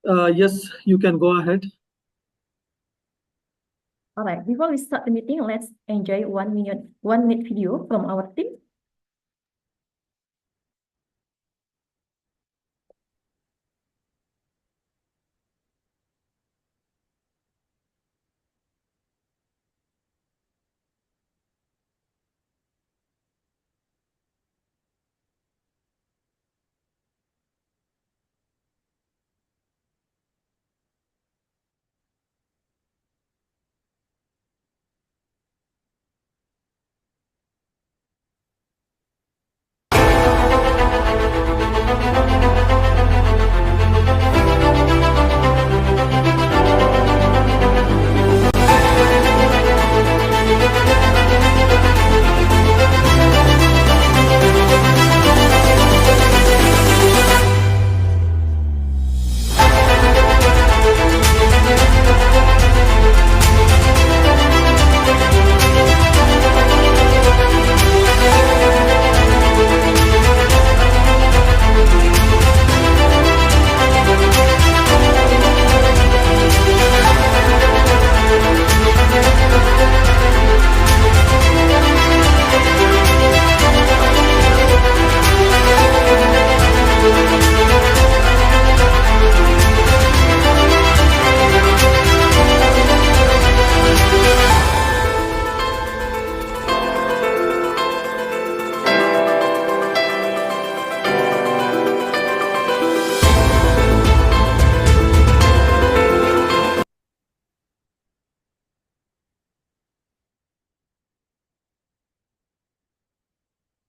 Yes, you can go ahead. All right, before we start the meeting, let's enjoy 1 minute video from our team.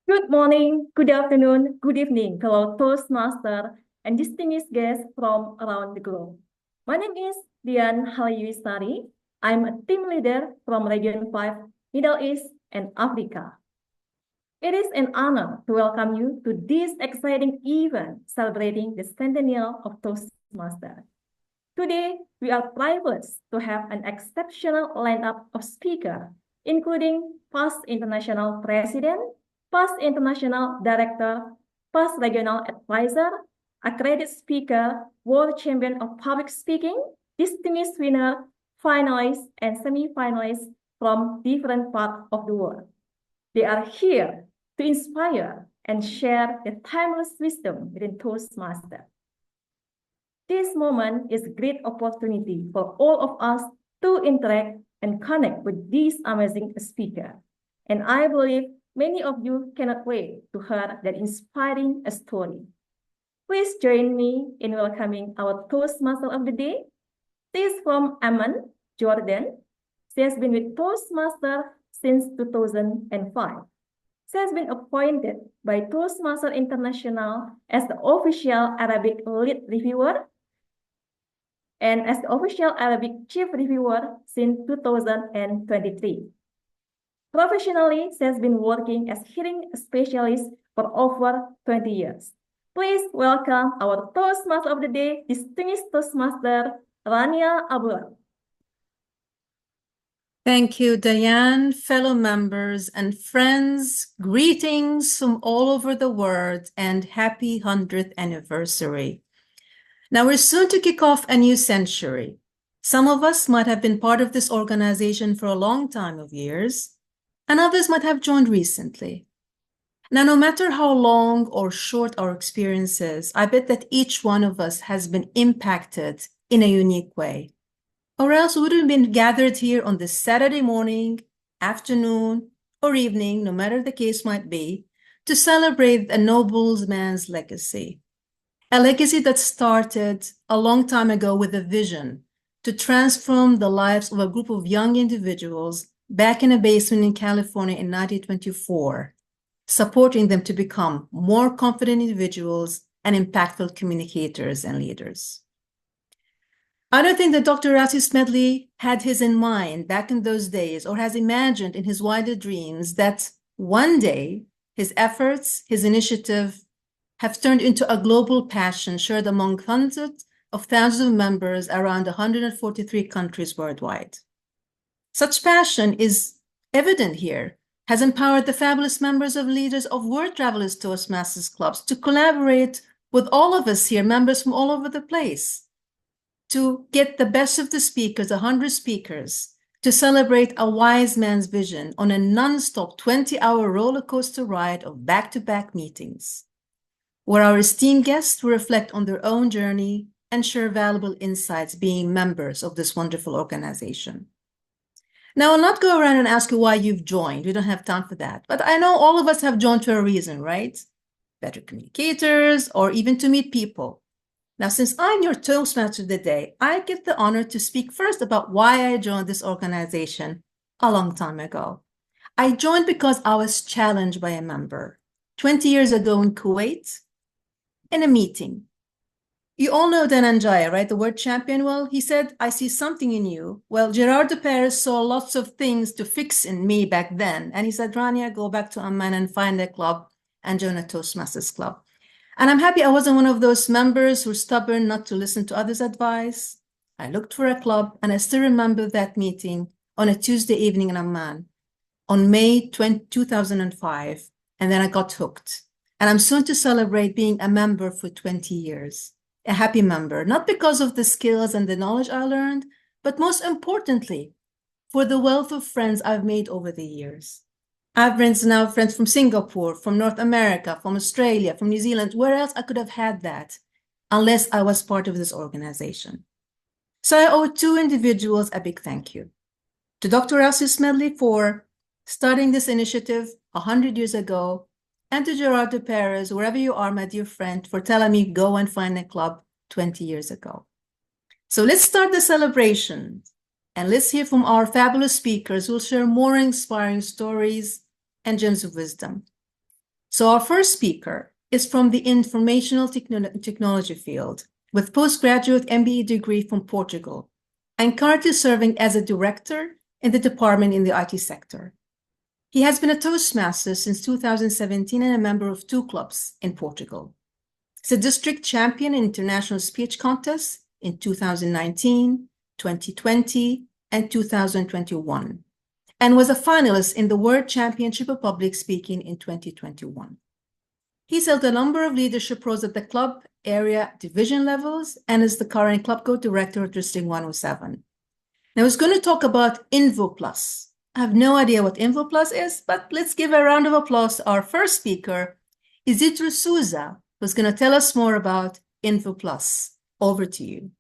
Good morning, good afternoon, good evening, fellow Toastmaster and distinguished guests from around the globe. My name is Dian Halayuistari. I'm a team leader from Region 5, Middle East and Africa. It is an honor to welcome you to this exciting event celebrating the centennial of Toastmasters. Today, we are privileged to have an exceptional lineup of speakers, including past international president, past international director, past regional advisor, accredited speaker, world champion of public speaking, distinguished winner, finalists, and semi-finalists from different parts of the world. They are here to inspire and share the timeless wisdom within Toastmasters. This moment is a great opportunity for all of us to interact and connect with this amazing speaker. And I believe many of you cannot wait to hear that inspiring story. Please join me in welcoming our Toastmaster of the day. She is from Amman, Jordan. She has been with Toastmaster since 2005. She has been appointed by Toastmasters International as the official Arabic lead reviewer and as the official Arabic chief reviewer since 2023. Professionally, she has been working as hearing specialist for over 20 years. Please welcome our Toastmaster of the Day, distinguished Toastmaster, Rania Abdullah. Thank you, Diane, fellow members and friends. Greetings from all over the world and happy 100th anniversary. Now we're soon to kick off a new century. Some of us might have been part of this organization for a long time of years, and others might have joined recently. Now, no matter how long or short our experiences, I bet that each one of us has been impacted in a unique way. Or else we wouldn't have been gathered here on this Saturday morning, afternoon, or evening, no matter the case might be, to celebrate a noble man's legacy. A legacy that started a long time ago with a vision to transform the lives of a group of young individuals back in a basement in California in 1924, supporting them to become more confident individuals and impactful communicators and leaders. I don't think that Dr. Rassi Smedley had his in mind back in those days or has imagined in his wildest dreams that one day his efforts, his initiative, have turned into a global passion shared among hundreds of thousands of members around 143 countries worldwide. Such passion is evident here, has empowered the fabulous members of leaders of World Travelers Toastmasters Clubs to collaborate with all of us here, members from all over the place, to get the best of the speakers, 100 speakers, to celebrate a wise man's vision on a non-stop 20-hour roller coaster ride of back-to-back meetings, where our esteemed guests will reflect on their own journey and share valuable insights being members of this wonderful organization. Now, I'll not go around and ask you why you've joined. We don't have time for that. But I know all of us have joined for a reason, right? Better communicators or even to meet people. Now, since I'm your Toastmaster of the day, I get the honor to speak first about why I joined this organization a long time ago. I joined because I was challenged by a member 20 years ago in Kuwait in a meeting. You all know Dhananjaya, right? The word champion. Well, he said, I see something in you. Well, Gerardo Perez saw lots of things to fix in me back then. And he said, Rania, go back to Amman and find a club and join a Toastmasters club. And I'm happy I wasn't one of those members who were stubborn not to listen to others' advice. I looked for a club, and I still remember that meeting on a Tuesday evening in Amman on May 2005. And then I got hooked. And I'm soon to celebrate being a member for 20 years. A happy member, not because of the skills and the knowledge I learned, but most importantly, for the wealth of friends I've made over the years. I have friends from Singapore, from North America, from Australia, from New Zealand. Where else I could have had that unless I was part of this organization? So I owe two individuals a big thank you. To Dr. Elsie Smedley for starting this initiative 100 years ago, and to Gerardo Perez, wherever you are, my dear friend, for telling me go and find a club 20 years ago. So let's start the celebration, and let's hear from our fabulous speakers who will share more inspiring stories and gems of wisdom. So our first speaker is from the informational technology field with postgraduate MBA degree from Portugal and currently serving as a director in the department in the IT sector. He has been a Toastmaster since 2017 and a member of 2 clubs in Portugal. He's a district champion in international speech contests in 2019, 2020, and 2021, and was a finalist in the World Championship of Public Speaking in 2021. He's held a number of leadership roles at the club area division levels and is the current club co-director of District 107. Now he's going to talk about Invo Plus. I have no idea what Invo Plus is, but let's give a round of applause to our first speaker, Izidro Sousa, who's going to tell us more about Invo Plus. Over to you.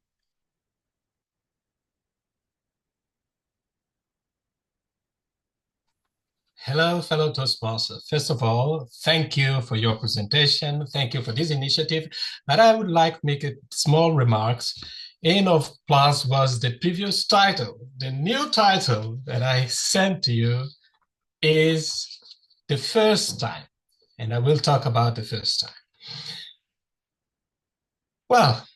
Hello, fellow Toastmasters. First of all, thank you for your presentation. Thank you for this initiative. But I would like to make a small remarks. Invo Plus was the previous title. The new title that I sent to you is the first time. And I will talk about the first time. Well,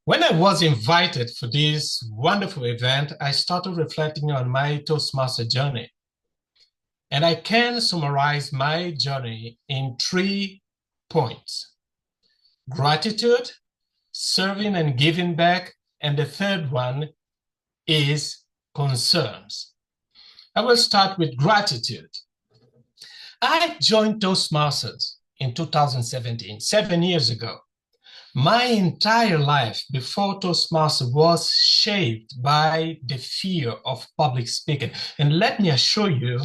when I was invited for this wonderful event, I started reflecting on my Toastmaster journey. And I can summarize my journey in 3 points: gratitude, serving and giving back, and the third one is concerns. I will start with gratitude. I joined Toastmasters in 2017, 7 years ago. My entire life before Toastmasters was shaped by the fear of public speaking. And let me assure you,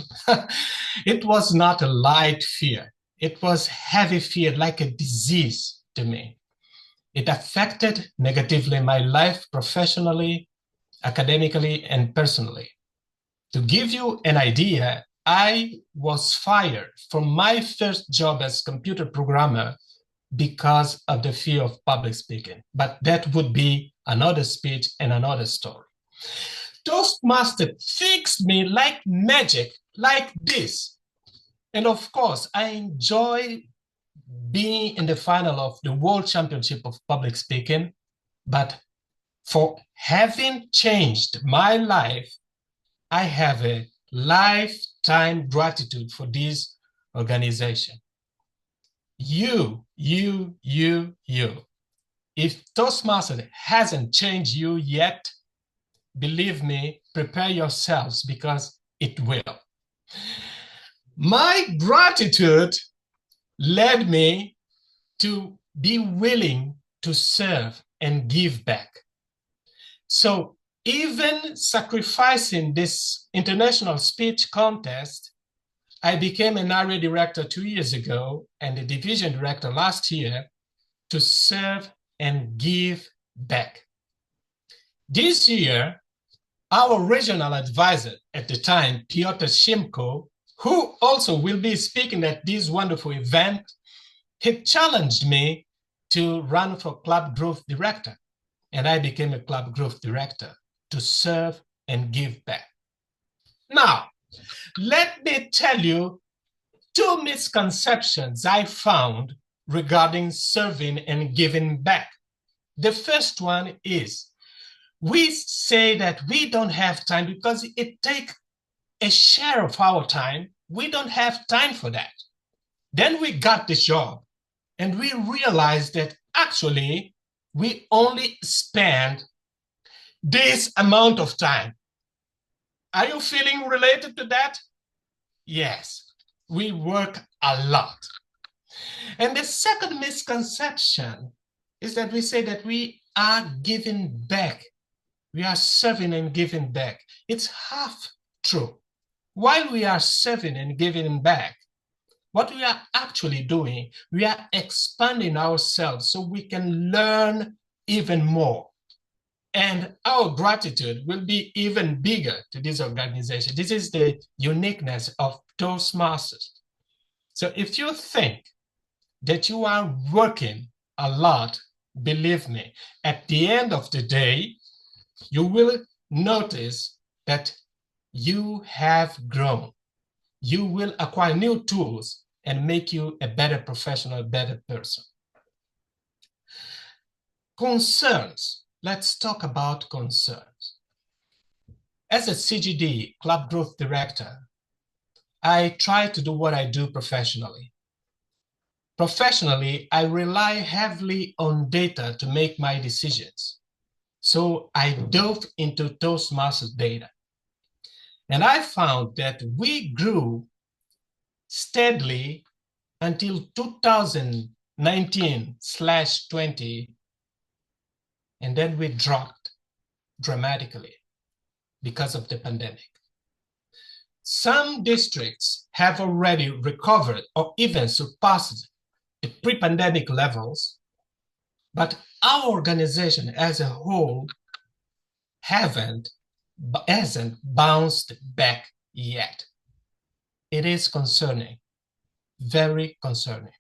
it was not a light fear. It was heavy fear, like a disease to me. It affected negatively my life professionally, academically, and personally. To give you an idea, I was fired from my first job as computer programmer because of the fear of public speaking. But that would be another speech and another story. Toastmaster fixed me like magic, like this. And of course, I enjoy being in the final of the World Championship of Public Speaking, but for having changed my life, I have a lifetime gratitude for this organization. You. If Toastmasters hasn't changed you yet, believe me, prepare yourselves because it will. My gratitude led me to be willing to serve and give back. So even sacrificing this international speech contest, I became an area director 2 years ago and a division director last year to serve and give back. This year, our regional advisor at the time, Piotr Shimko, who also will be speaking at this wonderful event, he challenged me to run for club growth director. And I became a club growth director to serve and give back. Now, let me tell you 2 misconceptions I found regarding serving and giving back. The first one is we say that we don't have time because it takes a share of our time. We don't have time for that. Then we got the job and we realized that actually we only spend this amount of time. Are you feeling related to that? Yes, we work a lot. And the second misconception is that we say that we are giving back. We are serving and giving back. It's half true. While we are serving and giving back, what we are actually doing, we are expanding ourselves so we can learn even more. And our gratitude will be even bigger to this organization. This is the uniqueness of Toastmasters. So if you think that you are working a lot, believe me, at the end of the day, you will notice that you have grown. You will acquire new tools and make you a better professional, better person. Concerns. Let's talk about concerns. As a CGD, Club Growth Director, I try to do what I do professionally. Professionally, I rely heavily on data to make my decisions. So I dove into Toastmasters data. And I found that we grew steadily until 2019/20, and then we dropped dramatically because of the pandemic. Some districts have already recovered or even surpassed the pre-pandemic levels, but our organization as a whole hasn't bounced back yet. It is concerning, very concerning.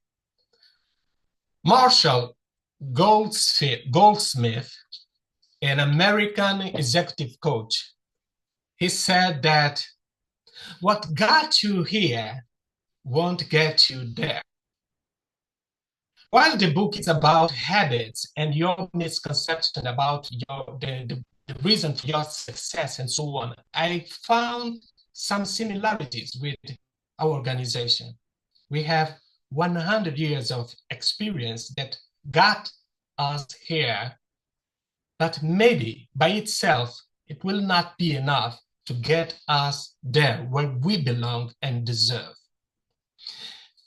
Marshall Goldsmith, an American executive coach, he said that what got you here won't get you there. While the book is about habits and your misconception about the reason for your success and so on, I found some similarities with our organization. We have 100 years of experience that got us here, but maybe by itself, it will not be enough to get us there where we belong and deserve.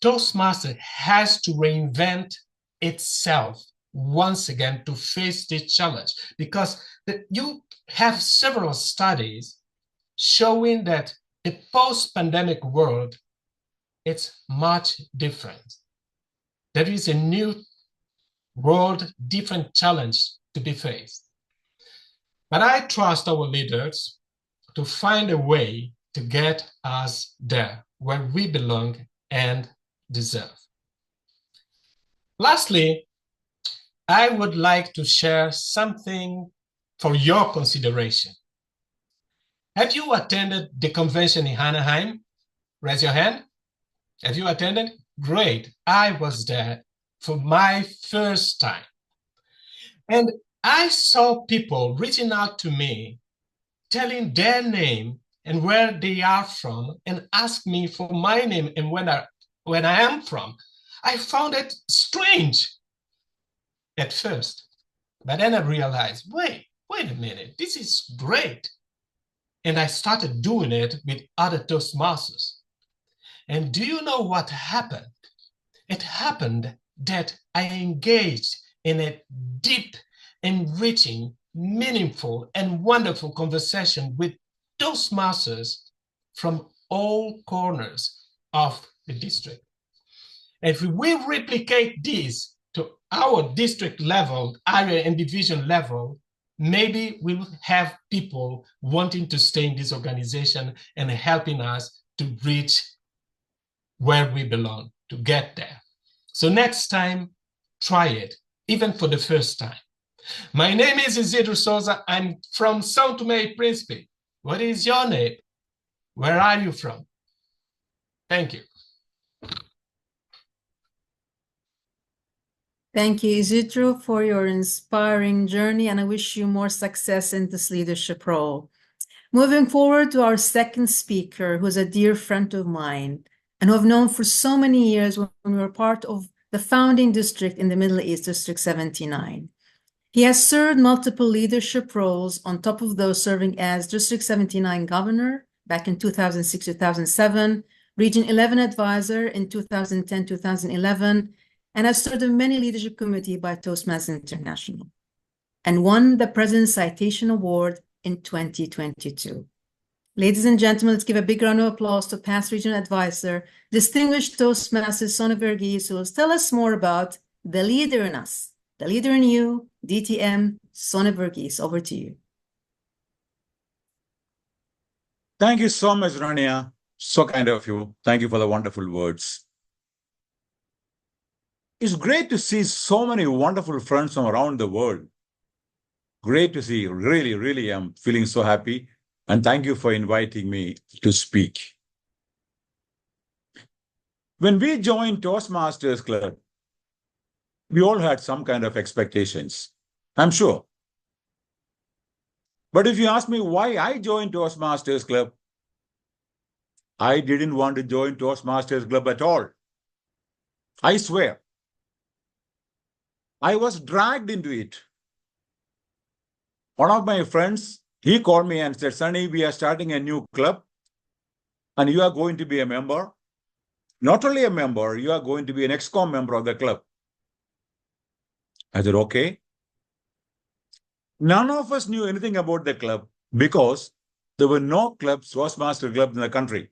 Toastmasters has to reinvent itself once again to face this challenge, because you have several studies showing that the post-pandemic world, it's much different. There is a new world, different challenge to be faced. But I trust our leaders to find a way to get us there where we belong and deserve. Lastly, I would like to share something for your consideration. Have you attended the convention in Anaheim? Raise your hand. Have you attended? Great. I was there for my first time. And I saw people reaching out to me, telling their name and where they are from, and ask me for my name and when I am from. I found it strange at first, but then I realized, wait a minute, this is great. And I started doing it with other Toastmasters. And do you know what happened? It happened that I engaged in a deep, enriching meaningful and wonderful conversation with Toastmasters from all corners of the district. If we replicate this to our district level, area and division level, maybe we'll have people wanting to stay in this organization and helping us to reach where we belong, to get there. So next time, try it, even for the first time. My name is Izidro Sousa. I'm from São Tomé e Príncipe. What is your name? Where are you from? Thank you. Thank you, Izidro, for your inspiring journey, and I wish you more success in this leadership role. Moving forward to our second speaker, who's a dear friend of mine and who I've known for so many years when we were part of the founding district in the Middle East, District 79. He has served multiple leadership roles on top of those serving as District 79 Governor back in 2006-2007, Region 11 Advisor in 2010-2011, and has served in many leadership committees by Toastmasters International, and won the President's Citation Award in 2022. Ladies and gentlemen, let's give a big round of applause to past regional advisor, distinguished Toastmaster Sonny Varghese, who will tell us more about the leader in us, the leader in you, DTM, Sonny Varghese. Over to you. Thank you so much, Rania. So kind of you. Thank you for the wonderful words. It's great to see so many wonderful friends from around the world. Great to see. Really, really, I'm feeling so happy. And thank you for inviting me to speak. When we joined Toastmasters Club, we all had some kind of expectations, I'm sure. But if you ask me why I joined Toastmasters Club, I didn't want to join Toastmasters Club at all. I swear. I was dragged into it. One of my friends, he called me and said, Sonny, we are starting a new club and you are going to be a member. Not only a member, you are going to be an ex-com member of the club. I said, okay. None of us knew anything about the club because there were no clubs, Toastmaster clubs in the country.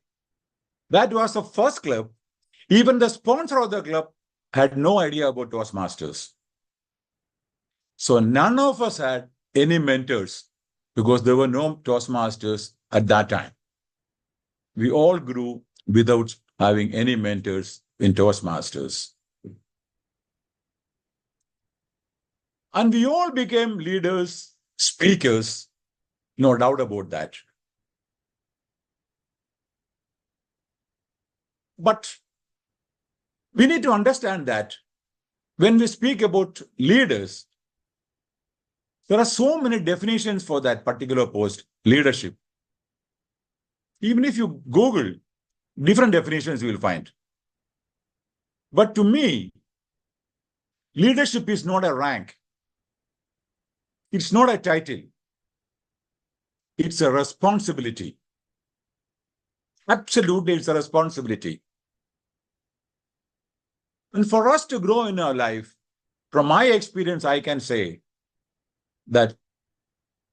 That was the first club. Even the sponsor of the club had no idea about Toastmasters. So none of us had any mentors because there were no Toastmasters at that time. We all grew without having any mentors in Toastmasters. And we all became leaders, speakers, no doubt about that. But we need to understand that when we speak about leaders, there are so many definitions for that particular post, leadership. Even if you Google, different definitions you will find. But to me, leadership is not a rank. It's not a title. It's a responsibility. Absolutely, it's a responsibility. And for us to grow in our life, from my experience, I can say that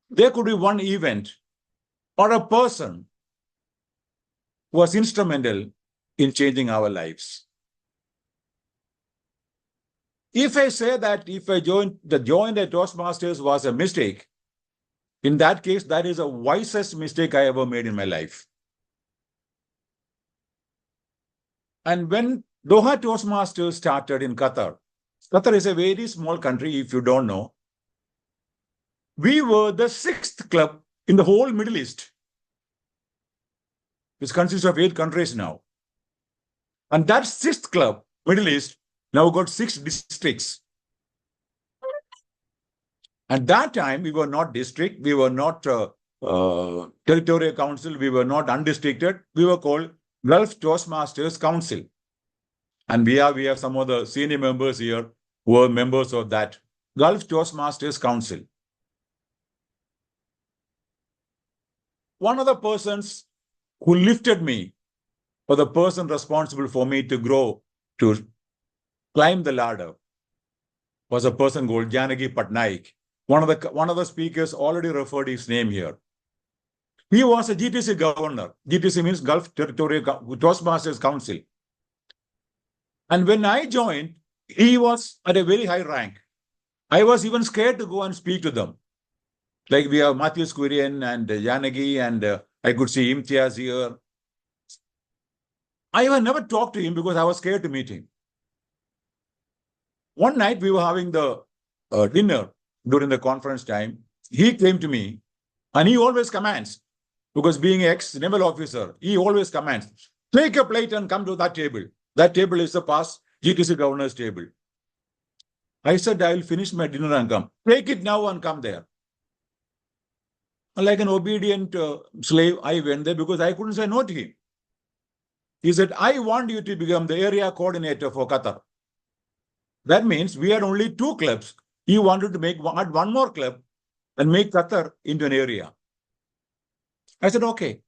there could be one event or a person who was instrumental in changing our lives. If I say that if I joined the Toastmasters was a mistake, in that case, that is the wisest mistake I ever made in my life. And when Doha Toastmasters started in Qatar, Qatar is a very small country if you don't know. We were the 6th club in the whole Middle East, which consists of 8 countries now. And that 6th club, Middle East, now got 6 districts. At that time, we were not district, we were not territorial council, we were not undistricted, we were called Gulf Toastmasters Council. And we have some of the senior members here who are members of that Gulf Toastmasters Council. One of the persons who lifted me, or the person responsible for me to grow, to climb the ladder, was a person called Janagi Patnaik. One of the speakers already referred his name here. He was a GTC governor. GTC means Gulf Territorial Toastmasters Council. And when I joined, he was at a very high rank. I was even scared to go and speak to them. Like we have Matthew Squirian and Janagi, and I could see Imtiaz here. I have never talked to him because I was scared to meet him. One night we were having the dinner during the conference time. He came to me and he always commands, because being ex-naval officer, he always commands, take a plate and come to that table. That table is the past GTC governor's table. I said, I will finish my dinner and come. Take it now and come there. Like an obedient slave, I went there because I couldn't say no to him. He said, I want you to become the area coordinator for Qatar. That means we had only 2 clubs. He wanted to add one more club and make Qatar into an area. I said, okay.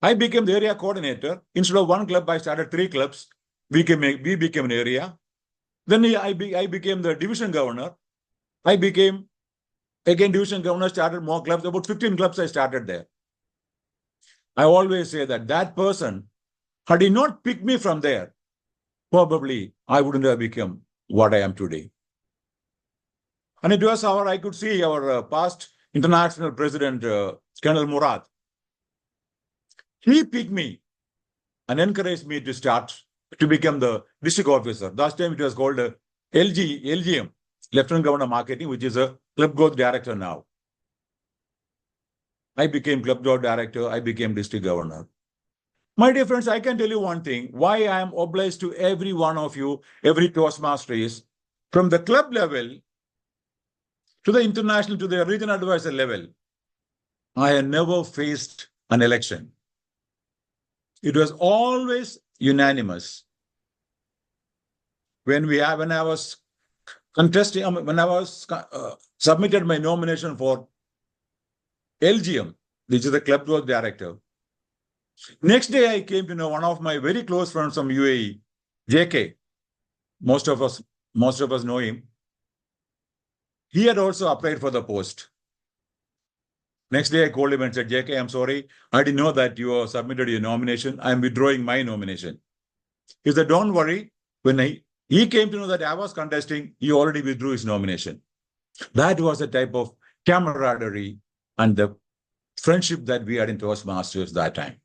I became the area coordinator. Instead of 1 club, I started 3 clubs. We became an area. Then I became the division governor. I became, again, division governor, started more clubs. About 15 clubs I started there. I always say that person, had he not picked me from there, probably I wouldn't have become what I am today. And it was I could see our past international president, Colonel Murad. He picked me and encouraged me to become the district officer. Last time it was called LGM, Lieutenant Governor Marketing, which is a club growth director now. I became club growth director. I became district governor. My dear friends, I can tell you one thing. Why I am obliged to every one of you, every Toastmaster is, from the club level to the international, to the regional advisor level, I have never faced an election. It was always unanimous. When I was contesting, when I was submitted my nomination for LGM, which is the club growth director, next day I came to know one of my very close friends from UAE, JK. Most of us know him. He had also applied for the post. Next day I called him and said, JK, I'm sorry. I didn't know that you submitted your nomination. I'm withdrawing my nomination. He said, don't worry. When he came to know that I was contesting, he already withdrew his nomination. That was the type of camaraderie and the friendship that we had in Toastmasters that time.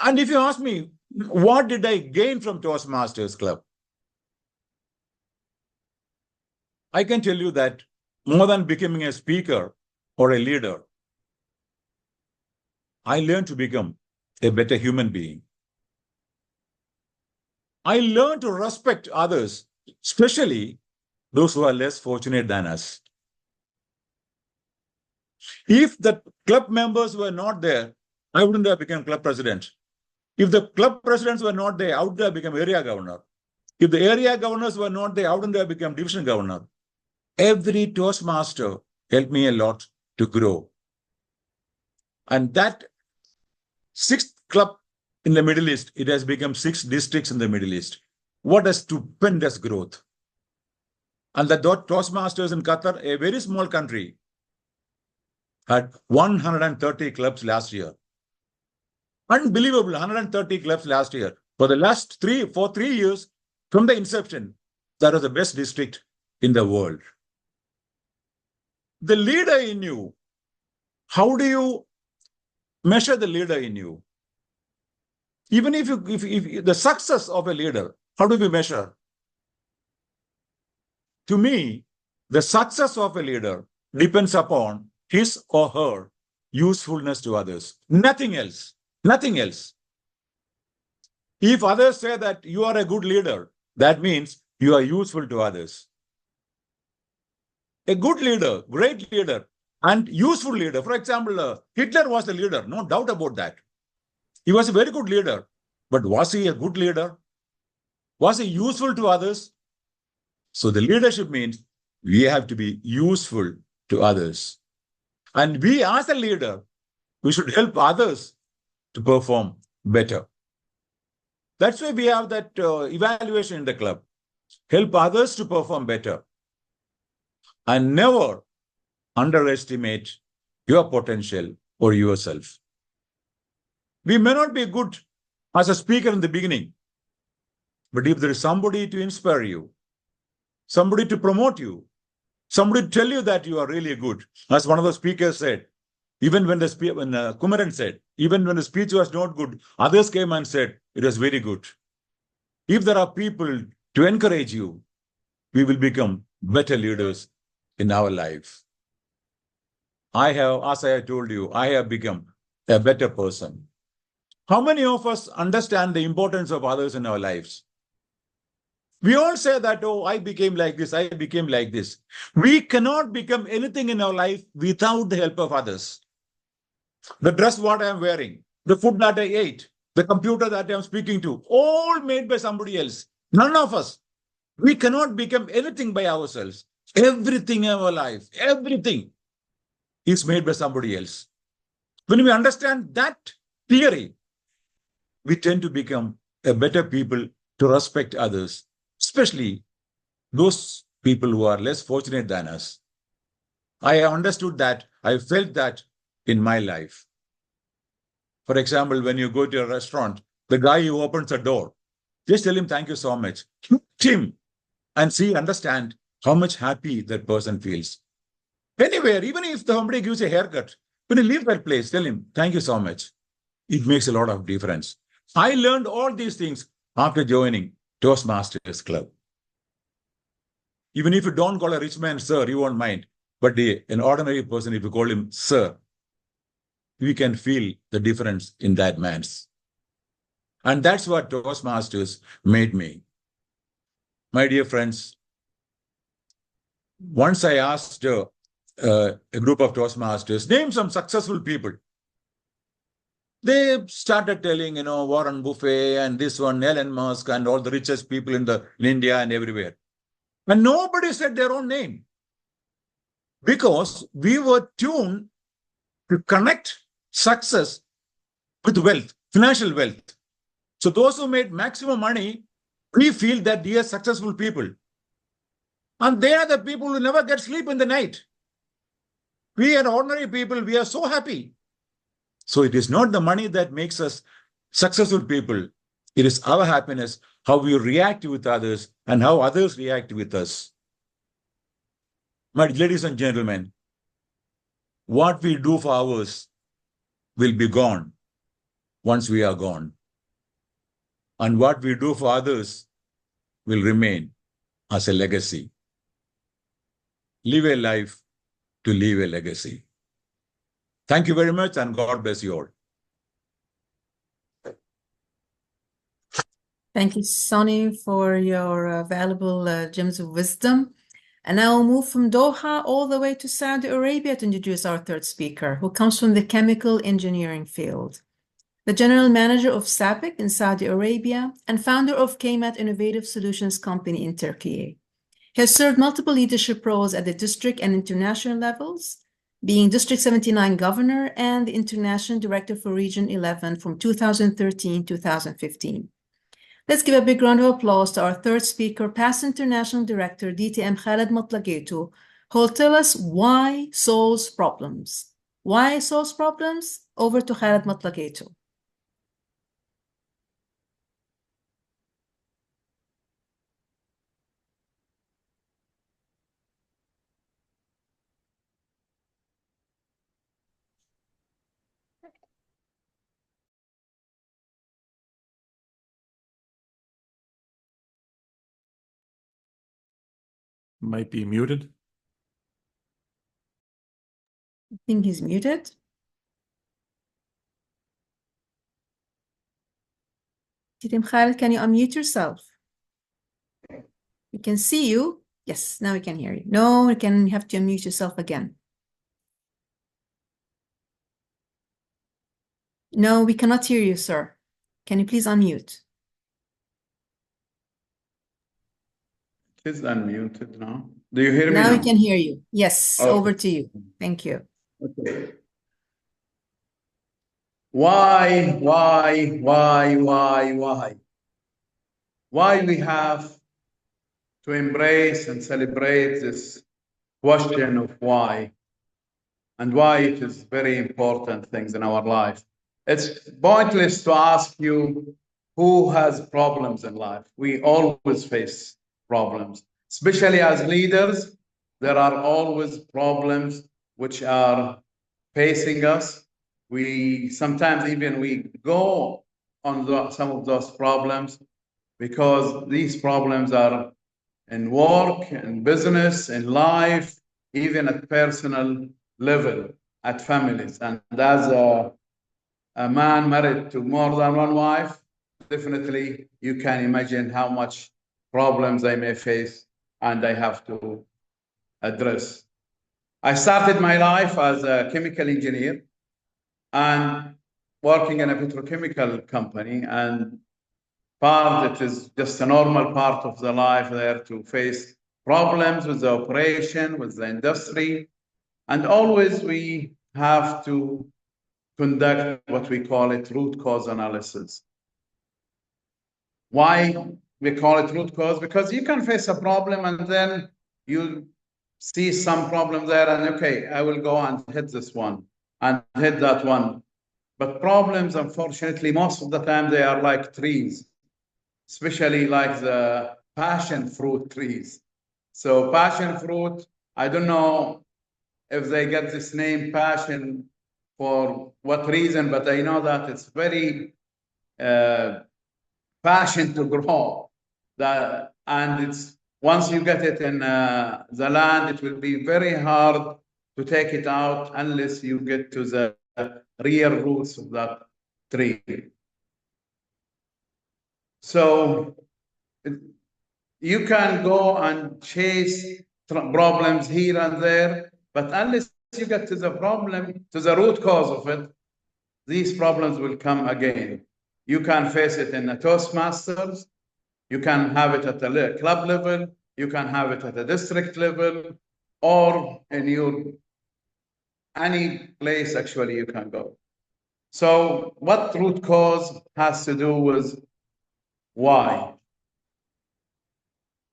And if you ask me, what did I gain from Toastmasters Club? I can tell you that more than becoming a speaker or a leader, I learned to become a better human being. I learned to respect others, especially those who are less fortunate than us. If the club members were not there, I wouldn't have become club president. If the club presidents were not there, I would have become area governor. If the area governors were not there, I wouldn't have become division governor. Every Toastmaster helped me a lot to grow. And that 6th club in the Middle East, it has become 6 districts in the Middle East. What a stupendous growth. And the Toastmasters in Qatar, a very small country, had 130 clubs last year. Unbelievable, 130 clubs last year. For the last 3 years, from the inception, that was the best district in the world. The leader in you, how do you measure the leader in you? Even if the success of a leader, how do we measure? To me, the success of a leader depends upon his or her usefulness to others. Nothing else. Nothing else. If others say that you are a good leader, that means you are useful to others. A good leader, great leader, and useful leader. For example, Hitler was the leader, no doubt about that. He was a very good leader, but was he a good leader? Was he useful to others? So the leadership means we have to be useful to others. And we as a leader, we should help others to perform better. That's why we have that evaluation in the club. Help others to perform better. and never underestimate your potential or yourself. We may not be good as a speaker in the beginning, but if there is somebody to inspire you, somebody to promote you, somebody to tell you that you are really good, as one of the speakers said, even when Kumaran said, even when the speech was not good, others came and said, it was very good. If there are people to encourage you, we will become better leaders in our life. As I have told you, I have become a better person. How many of us understand the importance of others in our lives? We all say that, oh, I became like this, I became like this. We cannot become anything in our life without the help of others. The dress what I am wearing, the food that I ate, the computer that I am speaking to, all made by somebody else. None of us. We cannot become anything by ourselves. Everything in our life, everything is made by somebody else. When we understand that theory, we tend to become a better people to respect others, especially those people who are less fortunate than us. I understood that, I felt that in my life. For example, when you go to a restaurant, the guy who opens the door, just tell him thank you so much. Him and understand how much happy that person feels. Anywhere, even if somebody gives a haircut, when you leave that place, tell him thank you so much. It makes a lot of difference. I learned all these things after joining Toastmasters Club. Even if you don't call a rich man sir, you won't mind. But an ordinary person, if you call him sir, we can feel the difference in that man's. And that's what Toastmasters made me. My dear friends, once I asked a group of Toastmasters, name some successful people. They started telling, Warren Buffett and this one, Elon Musk, and all the richest people in India and everywhere. And nobody said their own name. Because we were tuned to connect success with wealth, financial wealth. So those who made maximum money, we feel that they are successful people. And they are the people who never get sleep in the night. We are ordinary people, we are so happy. So it is not the money that makes us successful people. It is our happiness, how we react with others and how others react with us. My ladies and gentlemen, what we do for ours will be gone once we are gone. And what we do for others will remain as a legacy. Live a life to leave a legacy. Thank you very much, and God bless you all. Thank you, Sonny, for your valuable gems of wisdom. And now we'll move from Doha all the way to Saudi Arabia to introduce our third speaker, who comes from the chemical engineering field. The general manager of SABIC in Saudi Arabia and founder of KMAT Innovative Solutions Company in Turkey. He has served multiple leadership roles at the district and international levels, being District 79 Governor and the International Director for Region 11 from 2013-2015. Let's give a big round of applause to our third speaker, past International Director, DTM Khaled Matlagaitu, who will tell us why solves problems. Why solves problems? Over to Khaled Matlagaitu. Might be muted. I think he's muted. DTM Khaled, can you unmute yourself? We can see you. Yes, now we can hear you. No, you have to unmute yourself again. No, we cannot hear you, sir. Can you please unmute? It is unmuted now. Do you hear me Now now? we can hear you. Yes, Okay. over to you. Thank you. Okay. Why? Why we have to embrace and celebrate this question of why, and why it is very important things in our life. It's pointless to ask you who has problems in life. We always face problems, especially as leaders. There are always problems which are facing us. We sometimes even we go on some of those problems because these problems are in work, in business, in life, even at personal level, at families. And as a man married to more than one wife, definitely you can imagine how much problems I may face and I have to address. I started my life as a chemical engineer and working in a petrochemical company, and it is just a normal part of the life there to face problems with the operation, with the industry, and always we have to conduct what we call it root cause analysis. Why we call it root cause? Because you can face a problem and then you see some problem there and okay, I will go and hit this one and hit that one. But problems, unfortunately, most of the time they are like trees, especially like the passion fruit trees. So passion fruit, I don't know if they get this name passion for what reason, but I know that it's very passion to grow. And it's once you get it in the land, it will be very hard to take it out unless you get to the real roots of that tree. So you can go and chase problems here and there, but unless you get to the problem, to the root cause of it, these problems will come again. You can face it in the Toastmasters, you can have it at the club level, you can have it at the district level, or in your any place actually you can go. So what root cause has to do with why?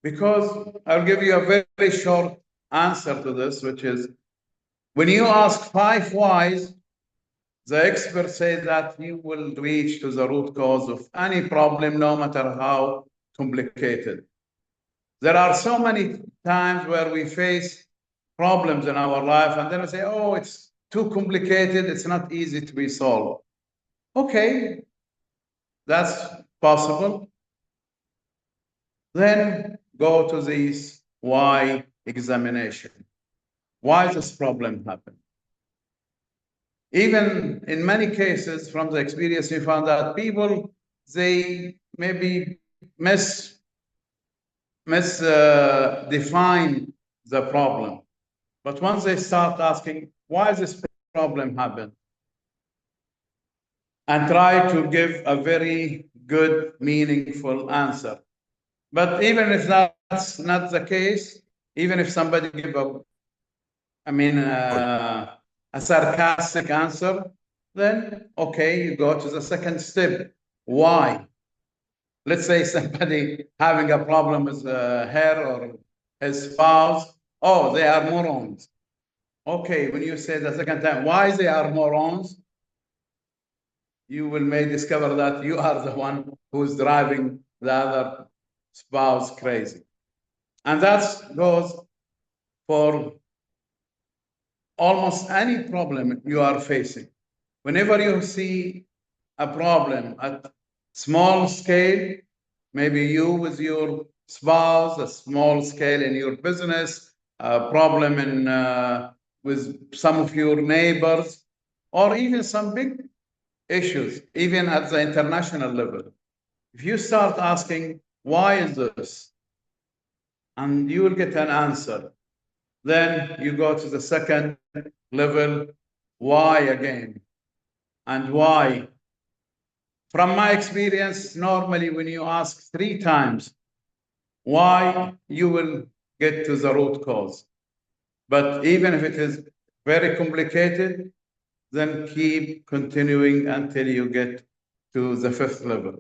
Because I'll give you a very short answer to this, which is when you ask 5 whys, the experts say that you will reach to the root cause of any problem, no matter how complicated. There are so many times where we face problems in our life and then we say, oh, it's too complicated, it's not easy to be solved. Okay, that's possible. Then go to this why examination. Why this problem happened? Even in many cases from the experience, we found that people, they maybe define the problem. But once they start asking, why this problem happened? And try to give a very good, meaningful answer. But even if that's not the case, even if somebody give a sarcastic answer, then okay, you go to the second step. Why? Let's say somebody having a problem with her or his spouse. Oh, they are morons. Okay, when you say the second time, why they are morons, you may discover that you are the one who's driving the other spouse crazy. And that goes for almost any problem you are facing. Whenever you see a problem at small scale, maybe you with your spouse, a small scale in your business, a problem in with some of your neighbors, or even some big issues, even at the international level. If you start asking, why is this? And you will get an answer. Then you go to the second level, why again? And why? From my experience, normally when you ask 3 times why, you will get to the root cause. But even if it is very complicated, then keep continuing until you get to the 5th level.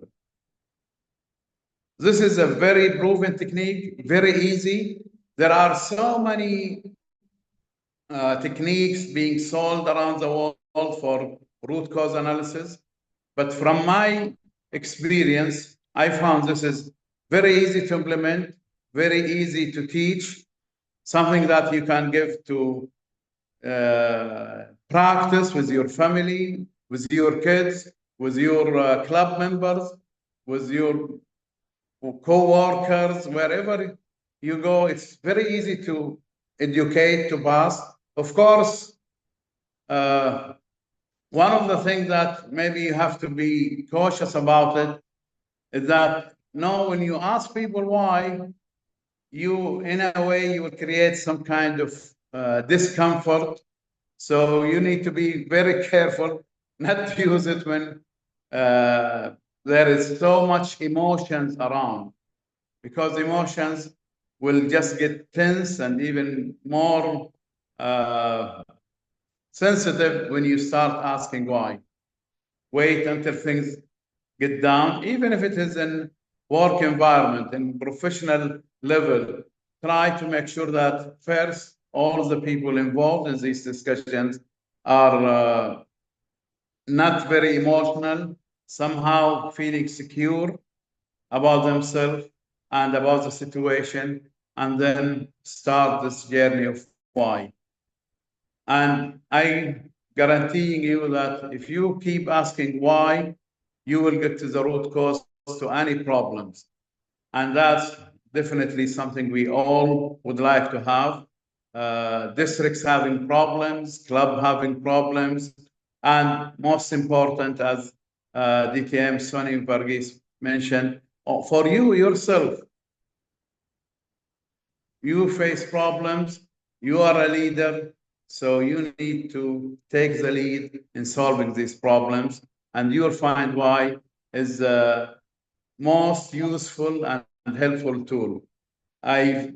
This is a very proven technique, very easy. There are so many techniques being sold around the world for root cause analysis. But from my experience, I found this is very easy to implement, very easy to teach, something that you can give to practice with your family, with your kids, with your club members, with your co-workers, wherever you go. It's very easy to educate, to pass. Of course, one of the things that maybe you have to be cautious about it is that when you ask people why, you, in a way, you will create some kind of discomfort. So you need to be very careful not to use it when there is so much emotions around, because emotions will just get tense and even more sensitive when you start asking why. Wait until things get down, even if it is in work environment, in professional level. Try to make sure that first, all the people involved in these discussions are not very emotional, somehow feeling secure about themselves and about the situation, and then start this journey of why. And I guaranteeing you that if you keep asking why, you will get to the root cause to any problems. And that's definitely something we all would like to have. Districts having problems, club having problems, and most important, as DTM Sonny and Varghese mentioned, for you yourself, you face problems, you are a leader, so you need to take the lead in solving these problems, and you'll find why is the most useful and helpful tool. I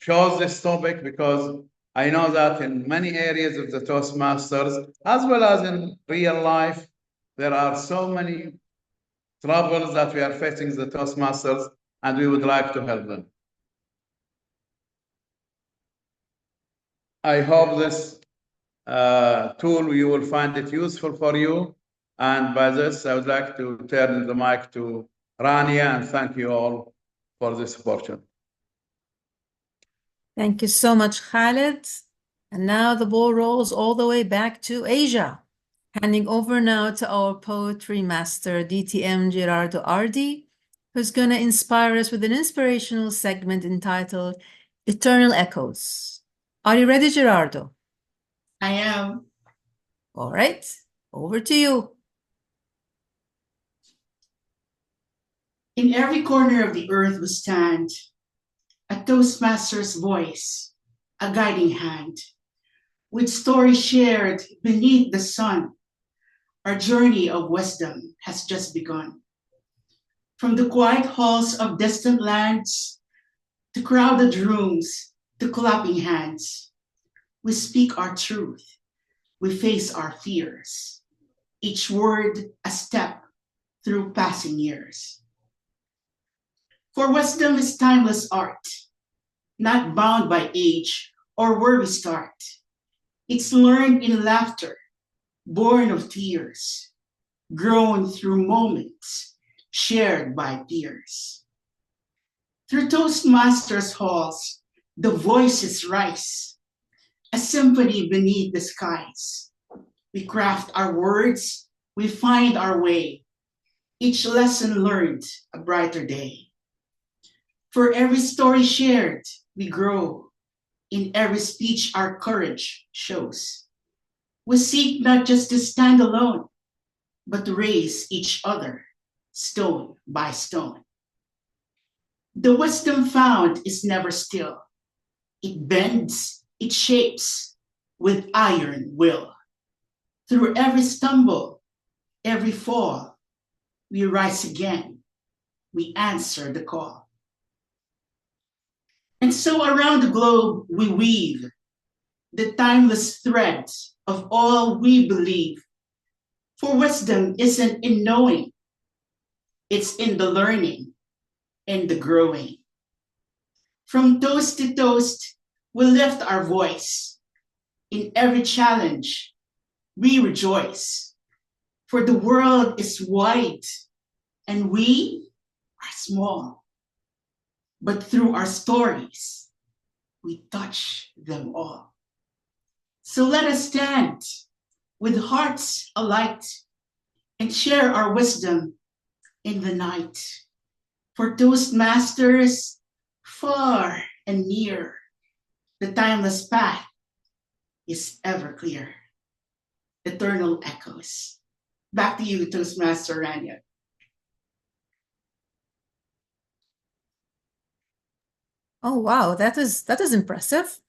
chose this topic because I know that in many areas of the Toastmasters, as well as in real life, there are so many troubles that we are facing the Toastmasters, and we would like to help them. I hope this tool, you will find it useful for you. And by this, I would like to turn the mic to Rania and thank you all for this opportunity. Thank you so much, Khaled. And now the ball rolls all the way back to Asia. Handing over now to our poetry master, DTM Gerardo Ardi, who's going to inspire us with an inspirational segment entitled Eternal Echoes. Are you ready, Gerardo? I am. All right, over to you. In every corner of the earth we stand, a Toastmaster's voice, a guiding hand. With stories shared beneath the sun, our journey of wisdom has just begun. From the quiet halls of distant lands, to crowded rooms, to clapping hands, we speak our truth, we face our fears, each word a step through passing years. For wisdom is timeless art, not bound by age or where we start. It's learned in laughter, born of tears, grown through moments shared by peers. Through Toastmasters halls, the voices rise, a symphony beneath the skies. We craft our words, we find our way, each lesson learned a brighter day. For every story shared, we grow. In every speech, our courage shows. We seek not just to stand alone, but to raise each other, stone by stone. The wisdom found is never still. It bends, it shapes with iron will. Through every stumble, every fall, we rise again, we answer the call. And so around the globe we weave the timeless threads of all we believe. For wisdom isn't in knowing, it's in the learning and the growing. From toast to toast, we lift our voice, In every challenge, we rejoice, for the world is wide and we are small. But through our stories, we touch them all. So let us stand with hearts alight and share our wisdom in the night. For Toastmasters, far and near, the timeless path is ever clear. Eternal echoes. Back to you, Toastmaster Rania. Oh, wow, that is impressive.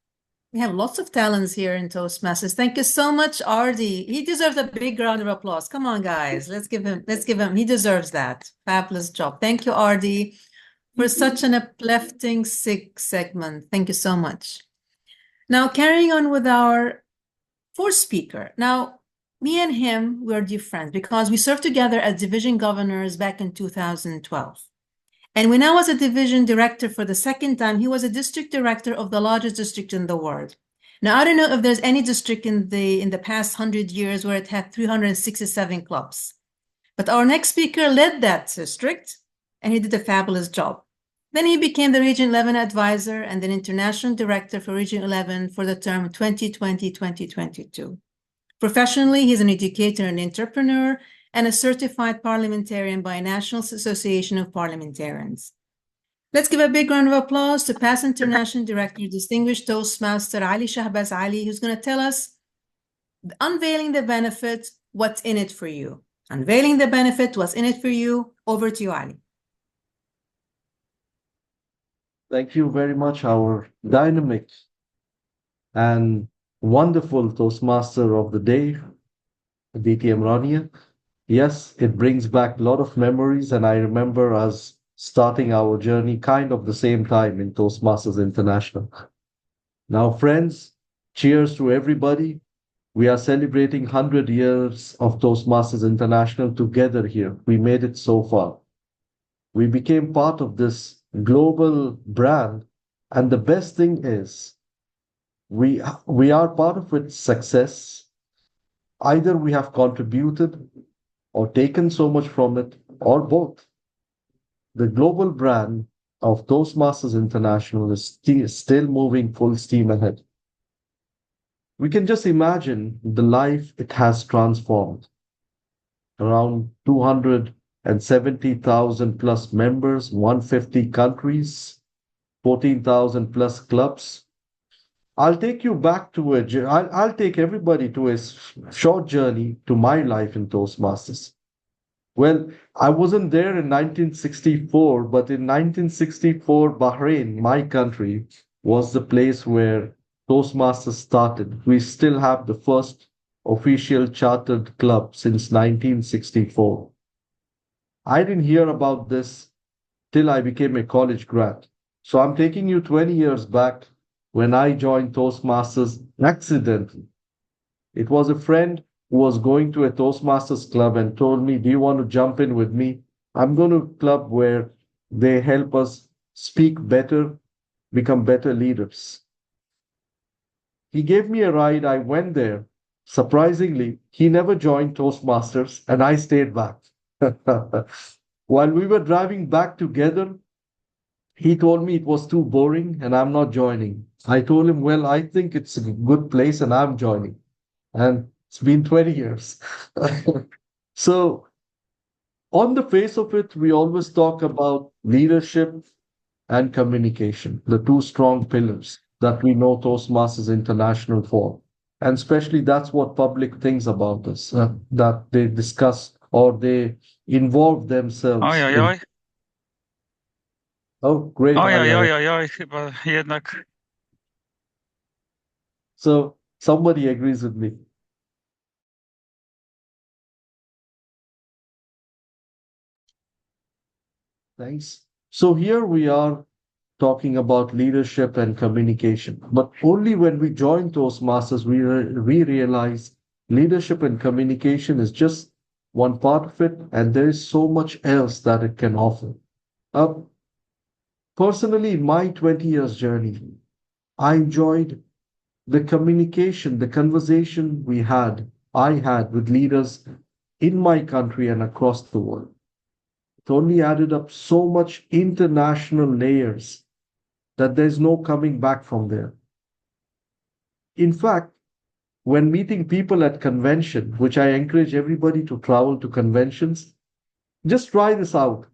We have lots of talents here in Toastmasters. Thank you so much, Ardi. He deserves a big round of applause. Come on, guys. Let's give him, he deserves that. Fabulous job. Thank you, Ardi, for such an uplifting segment. Thank you so much. Now, carrying on with our fourth speaker. Now, me and him were dear friends because we served together as division governors back in 2012. And when I was a division director for the second time, he was a district director of the largest district in the world. Now, I don't know if there's any district in the past 100 years where it had 367 clubs. But our next speaker led that district, and he did a fabulous job. Then he became the Region 11 advisor and then international director for Region 11 for the term 2020-2022. Professionally, he's an educator and entrepreneur, and a certified parliamentarian by National Association of Parliamentarians. Let's give a big round of applause to past international director, distinguished Toastmaster Ali Shabaz Ali, who's going to tell us, unveiling the benefit, what's in it for you. Unveiling the benefit, what's in it for you. Over to you, Ali. Thank you very much, our dynamic and wonderful Toastmaster of the day, DTM Rania. Yes, it brings back a lot of memories, and I remember us starting our journey kind of the same time in Toastmasters International. Now, friends, cheers to everybody. We are celebrating 100 years of Toastmasters International together here. We made it so far. We became part of this global brand, and the best thing is we are part of its success. Either we have contributed or taken so much from it, or both. The global brand of Toastmasters International is still moving full steam ahead. We can just imagine the life it has transformed. Around 270,000 plus members, 150 countries, 14,000 plus clubs. I'll take you back to I'll take everybody to a short journey to my life in Toastmasters. Well, I wasn't there in 1964, but in 1964, Bahrain, my country, was the place where Toastmasters started. We still have the first official chartered club since 1964. I didn't hear about this till I became a college grad. So I'm taking you 20 years back when I joined Toastmasters accidentally. It was a friend who was going to a Toastmasters club and told me, do you want to jump in with me? I'm going to a club where they help us speak better, become better leaders. He gave me a ride. I went there. Surprisingly, he never joined Toastmasters and I stayed back. While we were driving back together, he told me it was too boring and I'm not joining. I told him, well, I think it's a good place and I'm joining. And it's been 20 years. So on the face of it, we always talk about leadership and communication, the two strong pillars that we know Toastmasters International for. And especially that's what public thinks about us, that they discuss or they involve themselves. Oj, oj, oj. Oh, great. Oj, oj, oj, oj, oj, chyba jednak. So somebody agrees with me. Thanks. So here we are talking about leadership and communication. But only when we join Toastmasters, we realize leadership and communication is just one part of it, and there is so much else that it can offer. Personally, in my 20 years journey, I enjoyed the communication, the conversation I had with leaders in my country and across the world. It only added up so much international layers that there's no coming back from there. In fact, when meeting people at convention, which I encourage everybody to travel to conventions, just try this out.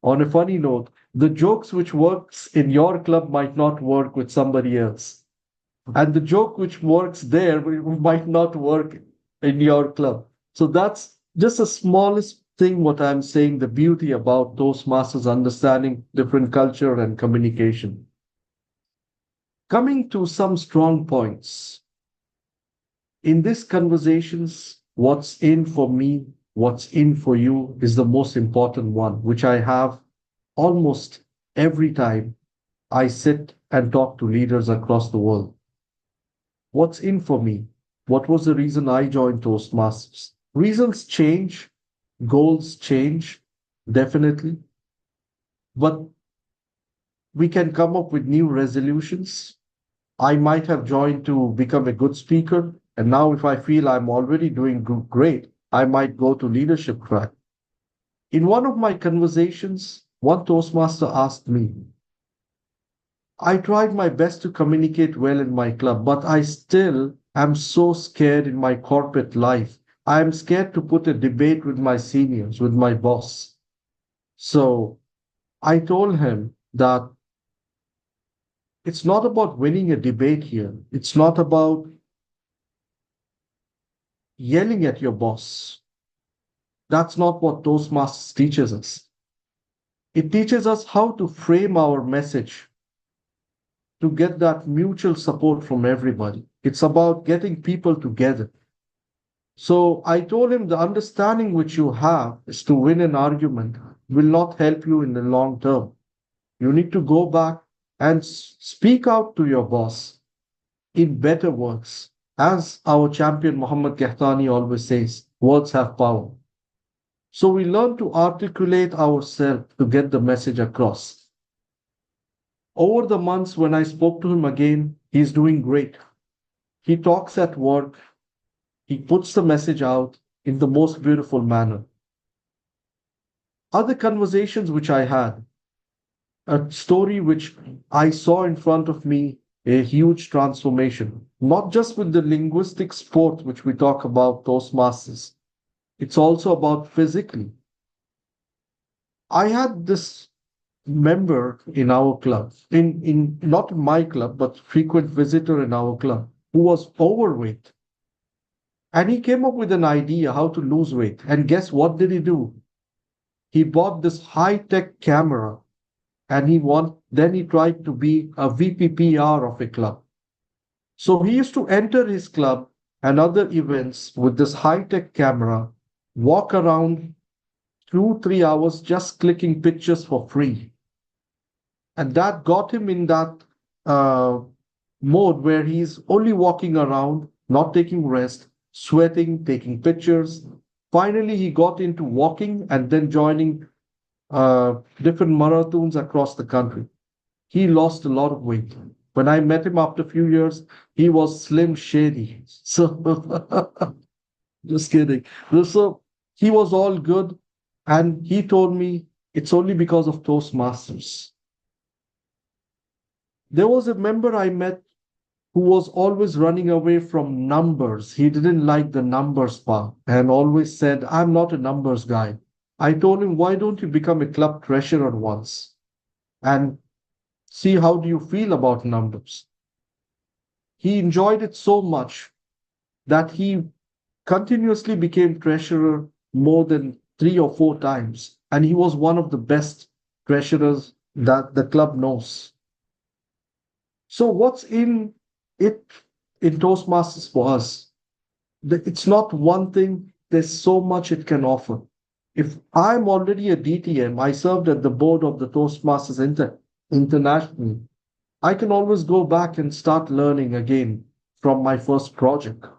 On a funny note, the jokes which works in your club might not work with somebody else. And the joke which works there might not work in your club. So that's just the smallest thing what I'm saying, the beauty about Toastmasters understanding different culture and communication. Coming to some strong points. In these conversations, what's in for me, what's in for you is the most important one, which I have almost every time I sit and talk to leaders across the world. What's in for me? What was the reason I joined Toastmasters? Reasons change, goals change, definitely. But we can come up with new resolutions. I might have joined to become a good speaker. And now if I feel I'm already doing great, I might go to leadership track. In one of my conversations, one Toastmaster asked me, I tried my best to communicate well in my club, but I still am so scared in my corporate life. I am scared to put a debate with my seniors, with my boss. So I told him that it's not about winning a debate here. It's not about yelling at your boss. That's not what Toastmasters teaches us. It teaches us how to frame our message to get that mutual support from everybody. It's about getting people together. So I told him the understanding which you have is to win an argument will not help you in the long term. You need to go back and speak out to your boss in better words. As our champion Muhammad Kehtani always says, words have power. So we learn to articulate ourselves to get the message across. Over the months when I spoke to him again, he's doing great. He talks at work. He puts the message out in the most beautiful manner. Other conversations which I had, a story which I saw in front of me, a huge transformation, not just with the linguistic sport which we talk about, Toastmasters. It's also about physically. I had this member in our club, in not in my club, but frequent visitor in our club, who was overweight. And he came up with an idea how to lose weight. And guess what did he do? He bought this high-tech camera and then he tried to be a VPPR of a club. So he used to enter his club and other events with this high-tech camera, walk around 2-3 hours just clicking pictures for free. And that got him in that mode where he's only walking around, not taking rest, sweating, taking pictures. Finally, he got into walking and then joining different marathons across the country. He lost a lot of weight. When I met him after a few years, he was slim shady. So, just kidding. So, he was all good. And he told me it's only because of Toastmasters. There was a member I met who was always running away from numbers. He didn't like the numbers part and always said, I'm not a numbers guy. I told him, why don't you become a club treasurer once and see how do you feel about numbers? He enjoyed it so much that he continuously became treasurer more than 3 or 4 times. And he was one of the best treasurers that the club knows. So what's in it in Toastmasters for us? It's not one thing. There's so much it can offer. If I'm already a DTM, I served at the board of the Toastmasters International, I can always go back and start learning again from my first project. A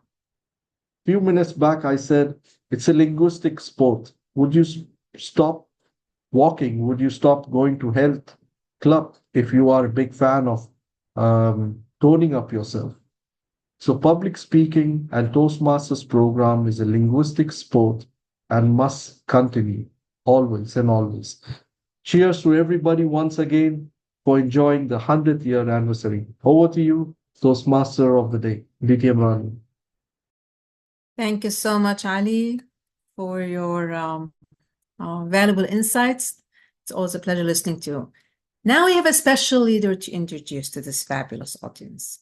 few minutes back, I said, it's a linguistic sport. Would you stop walking? Would you stop going to health club if you are a big fan of toning up yourself? So public speaking and Toastmasters program is a linguistic sport and must continue always and always. Cheers to everybody once again for enjoying the 100th year anniversary. Over to you, Toastmaster of the Day, DTM Rani. Thank you so much, Ali, for your valuable insights. It's always a pleasure listening to you. Now we have a special leader to introduce to this fabulous audience.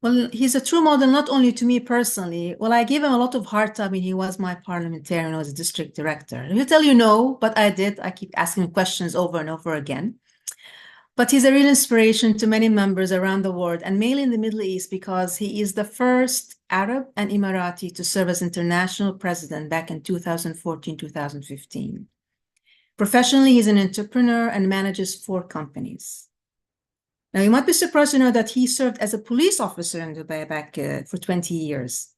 Well, he's a true model, not only to me personally. Well, I gave him a lot of hard time when he was my parliamentarian, I was a district director. He'll tell you no, but I did. I keep asking him questions over and over again. But he's a real inspiration to many members around the world, and mainly in the Middle East, because he is the first Arab and Emirati to serve as international president back in 2014, 2015. Professionally, he's an entrepreneur and manages 4 companies. Now, you might be surprised to know that he served as a police officer in Dubai back for 20 years.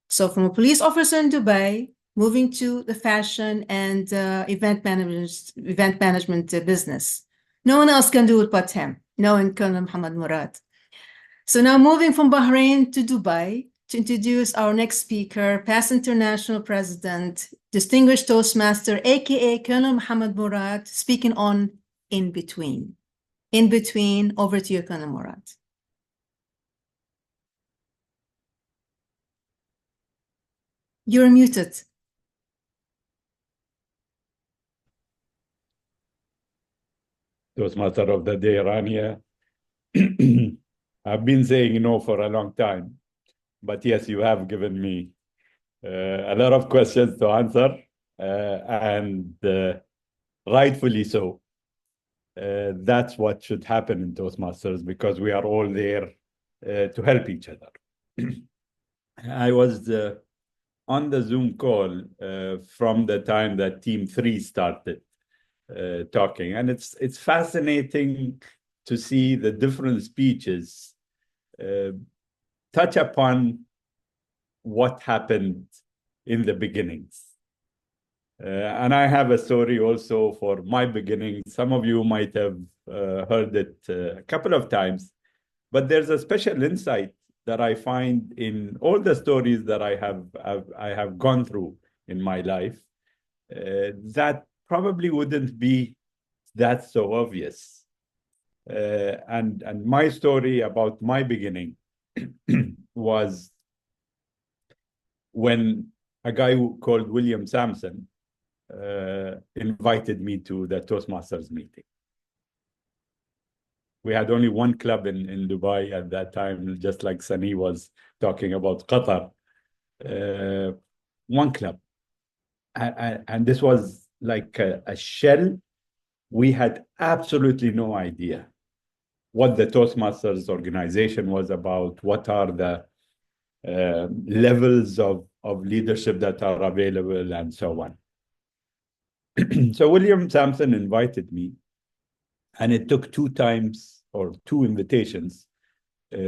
So from a police officer in Dubai, moving to the fashion and event management business. No one else can do it but him, knowing Colonel Muhammad Murad. So now moving from Bahrain to Dubai to introduce our next speaker, past international president, distinguished Toastmaster, aka Colonel Muhammad Murad, speaking on In Between. In Between, over to you, Colonel Murad. You're muted. Toastmaster of the Day, Rania. I've been saying no for a long time, but yes, you have given me a lot of questions to answer, and rightfully so. That's what should happen in Toastmasters, because we are all there to help each other. I was on the Zoom call from the time that Team 3 started talking, and it's fascinating to see the different speeches touch upon what happened in the beginnings. And I have a story also for my beginning. Some of you might have heard it a couple of times, but there's a special insight that I find in all the stories that I have gone through in my life that probably wouldn't be that so obvious. And my story about my beginning was when a guy called William Sampson invited me to the Toastmasters meeting. We had only one club in Dubai at that time, just like Sonny was talking about Qatar. One club. And this was like a shell. We had absolutely no idea what the Toastmasters organization was about, what are the levels of leadership that are available, and so on. So William Sampson invited me, and it took 2 times or 2 invitations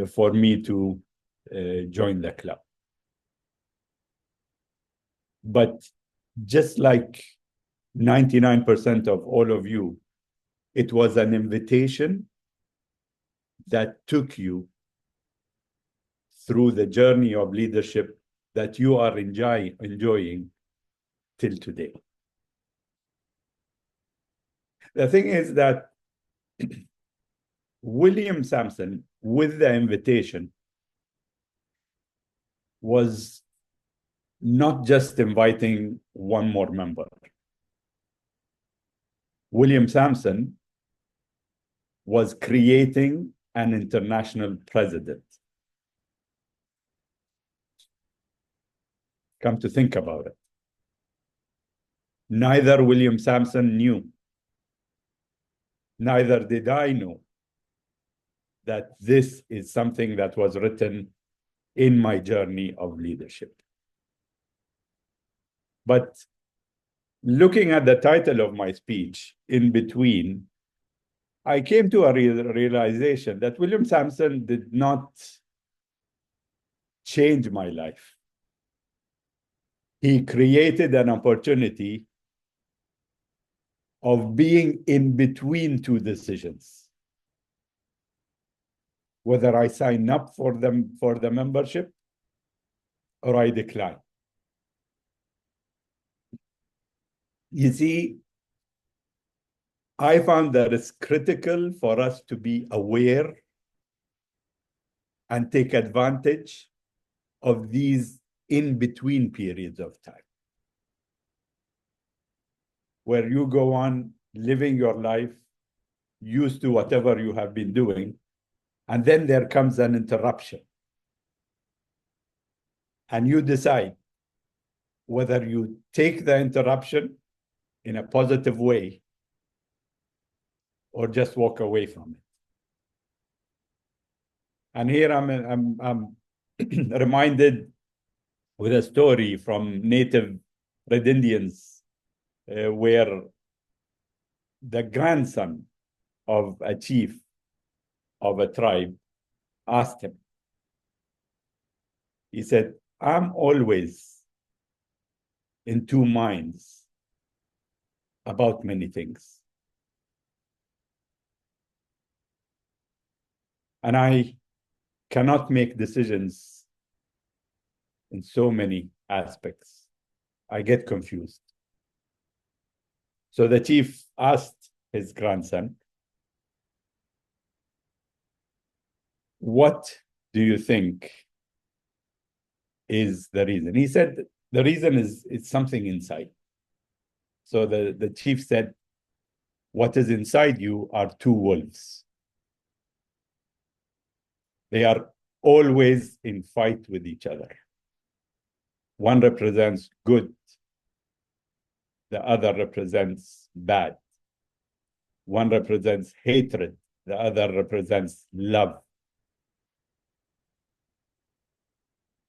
for me to join the club. But just like 99% of all of you, it was an invitation that took you through the journey of leadership that you are enjoying till today. The thing is that William Sampson, with the invitation, was not just inviting one more member. William Sampson was creating an international president. Come to think about it. Neither William Sampson knew, neither did I know, that this is something that was written in my journey of leadership. But looking at the title of my speech, In Between, I came to a realization that William Sampson did not change my life. He created an opportunity of being in between 2 decisions. Whether I sign up for the membership or I decline. You see, I found that it's critical for us to be aware and take advantage of these in-between periods of time, where you go on living your life, used to whatever you have been doing, and then there comes an interruption. And you decide whether you take the interruption in a positive way or just walk away from it. And here I'm reminded with a story from native Red Indians, where the grandson of a chief of a tribe asked him, he said, I'm always in two minds about many things. And I cannot make decisions in so many aspects. I get confused. So the chief asked his grandson, what do you think is the reason? He said, the reason is it's something inside. So the chief said, what is inside you are two wolves. They are always in fight with each other. One represents good. The other represents bad. One represents hatred. The other represents love.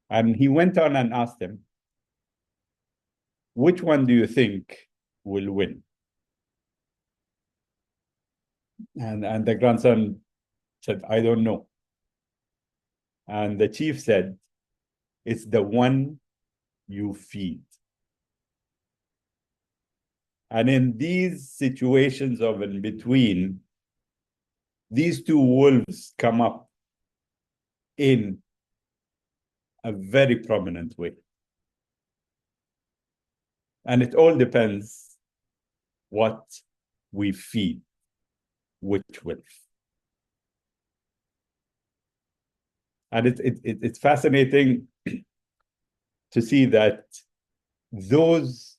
And he went on and asked him, which one do you think will win? And the grandson said, I don't know. And the chief said, it's the one you feed. And in these situations of in between, these two wolves come up in a very prominent way. And it all depends what we feed, which wolf. And it's fascinating to see that those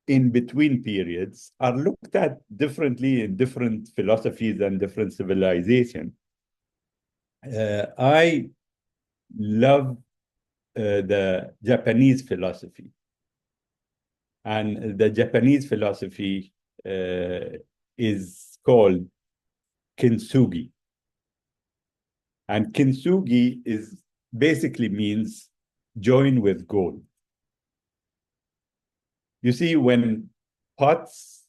in-between periods are looked at differently in different philosophies and different civilizations. I love the Japanese philosophy. And the Japanese philosophy is called kintsugi. And kintsugi is basically means join with gold. You see, when pots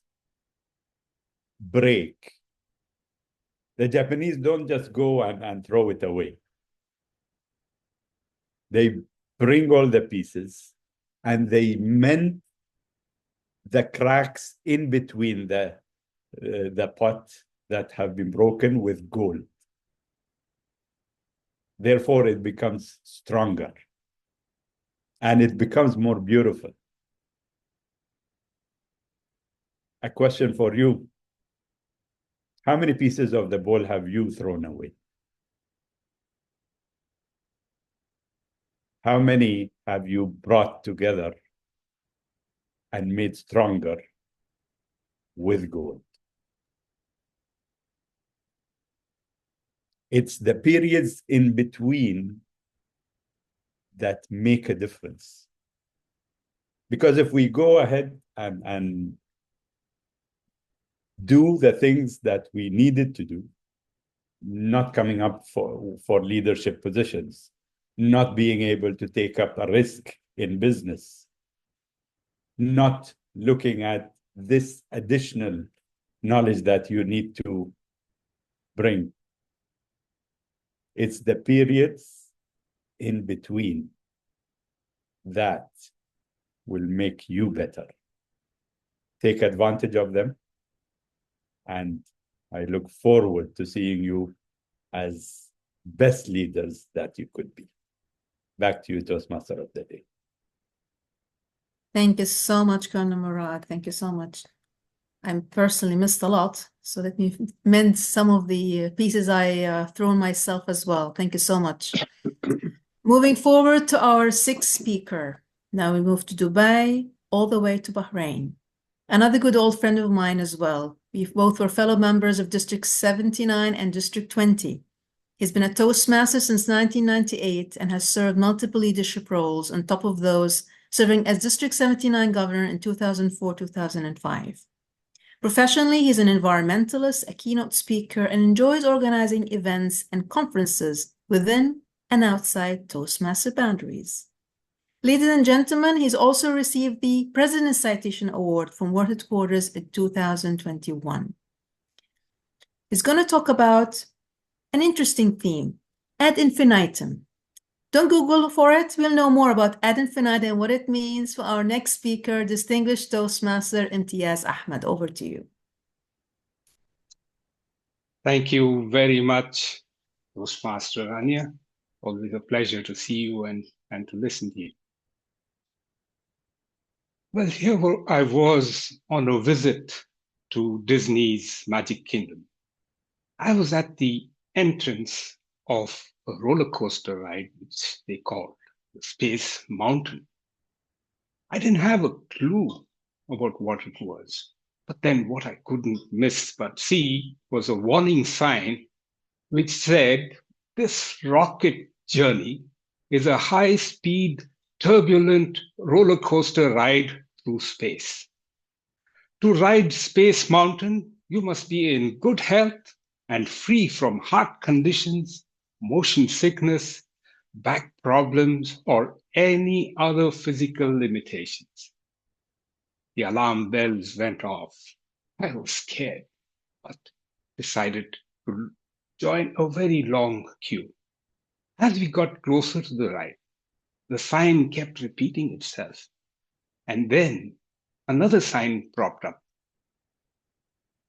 break, the Japanese don't just go and throw it away. They bring all the pieces and they mend the cracks in between the pot that have been broken with gold. Therefore, it becomes stronger and it becomes more beautiful. A question for you. How many pieces of the bowl have you thrown away? How many have you brought together and made stronger with gold? It's the periods in between that make a difference. Because if we go ahead and do the things that we needed to do, not coming up for leadership positions, not being able to take up a risk in business, not looking at this additional knowledge that you need to bring. It's the periods in between that will make you better. Take advantage of them. And I look forward to seeing you as best leaders that you could be. Back to you, Toastmaster of the Day. Thank you so much, Colonel Murad. Thank you so much. I personally missed a lot, so let me mend some of the pieces I thrown myself as well. Thank you so much. Moving forward to our sixth speaker. Now we move to Dubai, all the way to Bahrain. Another good old friend of mine as well. We both were fellow members of District 79 and District 20. He's been a Toastmaster since 1998 and has served multiple leadership roles, on top of those serving as District 79 Governor in 2004-2005. Professionally, he's an environmentalist, a keynote speaker, and enjoys organizing events and conferences within and outside Toastmaster boundaries. Ladies and gentlemen, he's also received the President's Citation Award from World Headquarters in 2021. He's going to talk about an interesting theme, ad infinitum. Don't Google for it. We'll know more about ad infinitum and what it means for our next speaker, distinguished Toastmaster Imtiaz Ahmed. Over to you. Thank you very much, Toastmaster Anya. Always a pleasure to see you and to listen to you. Well, here I was on a visit to Disney's Magic Kingdom. I was at the entrance of a roller coaster ride, which they called the Space Mountain. I didn't have a clue about what it was. But then what I couldn't miss but see was a warning sign which said, this rocket journey is a high-speed, turbulent roller coaster ride through space. To ride Space Mountain, you must be in good health and free from heart conditions, motion sickness, back problems, or any other physical limitations. The alarm bells went off. I was scared, but decided to join a very long queue. As we got closer to the ride, the sign kept repeating itself. And then another sign propped up,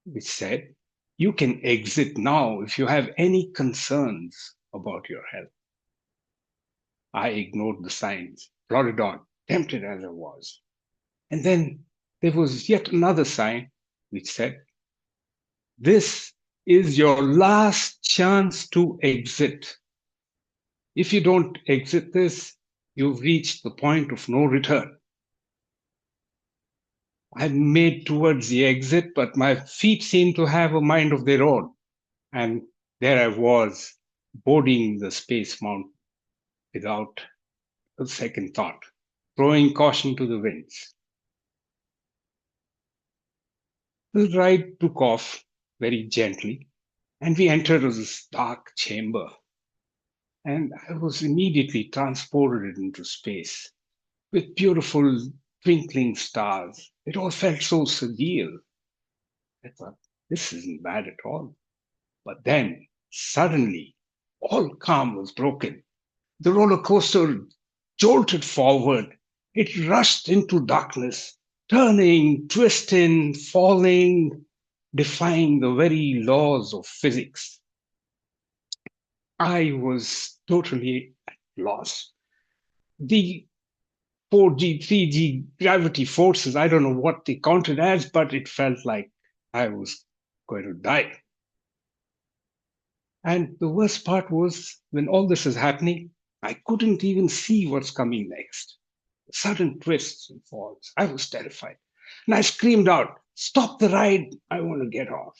which said, you can exit now if you have any concerns about your health. I ignored the signs, plodded on, tempted as I was. And then there was yet another sign which said, this is your last chance to exit. If you don't exit this, you've reached the point of no return. I made towards the exit, but my feet seemed to have a mind of their own. And there I was, boarding the Space Mountain without a second thought, throwing caution to the winds. The ride took off very gently, and we entered this dark chamber. And I was immediately transported into space with beautiful twinkling stars. It all felt so surreal. I thought, this isn't bad at all. But then, suddenly, all calm was broken. The roller coaster jolted forward. It rushed into darkness, turning, twisting, falling, defying the very laws of physics. I was totally at loss. The 4G, 3G gravity forces, I don't know what they counted as, but it felt like I was going to die. And the worst part was when all this is happening, I couldn't even see what's coming next. Sudden twists and falls. I was terrified. And I screamed out, stop the ride, I want to get off.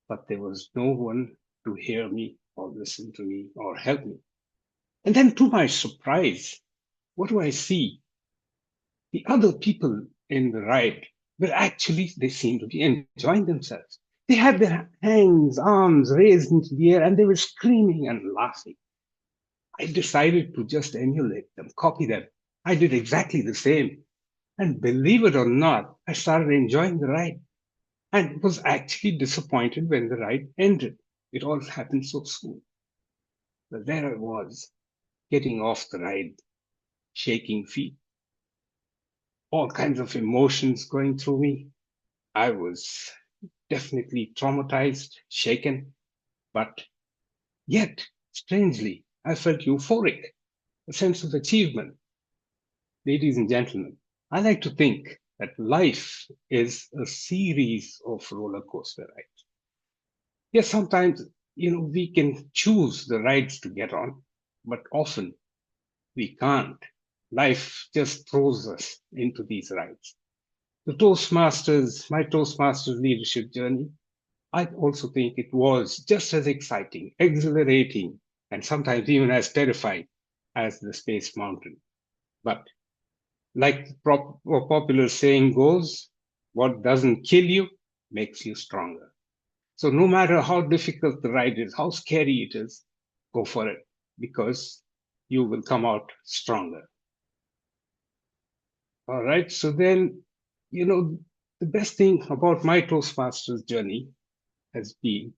But there was no one to hear me or listen to me or help me. And then to my surprise, what do I see? The other people in the ride were actually, they seemed to be enjoying themselves. They had their hands, arms raised into the air, and they were screaming and laughing. I decided to just emulate them, copy them. I did exactly the same. And believe it or not, I started enjoying the ride and was actually disappointed when the ride ended. It all happened so soon. But there I was, getting off the ride, shaking feet, all kinds of emotions going through me. I was definitely traumatized, shaken, but yet, strangely, I felt euphoric. a sense of achievement. Ladies and gentlemen, I like to think that life is a series of roller coaster rides. Yes, sometimes, we can choose the rides to get on, but often we can't. Life just throws us into these rides. My Toastmasters leadership journey, I also think it was just as exciting, exhilarating, and sometimes even as terrifying as the Space Mountain. But like the popular saying goes, what doesn't kill you makes you stronger. So no matter how difficult the ride is, how scary it is, go for it, because you will come out stronger. All right, so then, the best thing about my Toastmasters journey has been,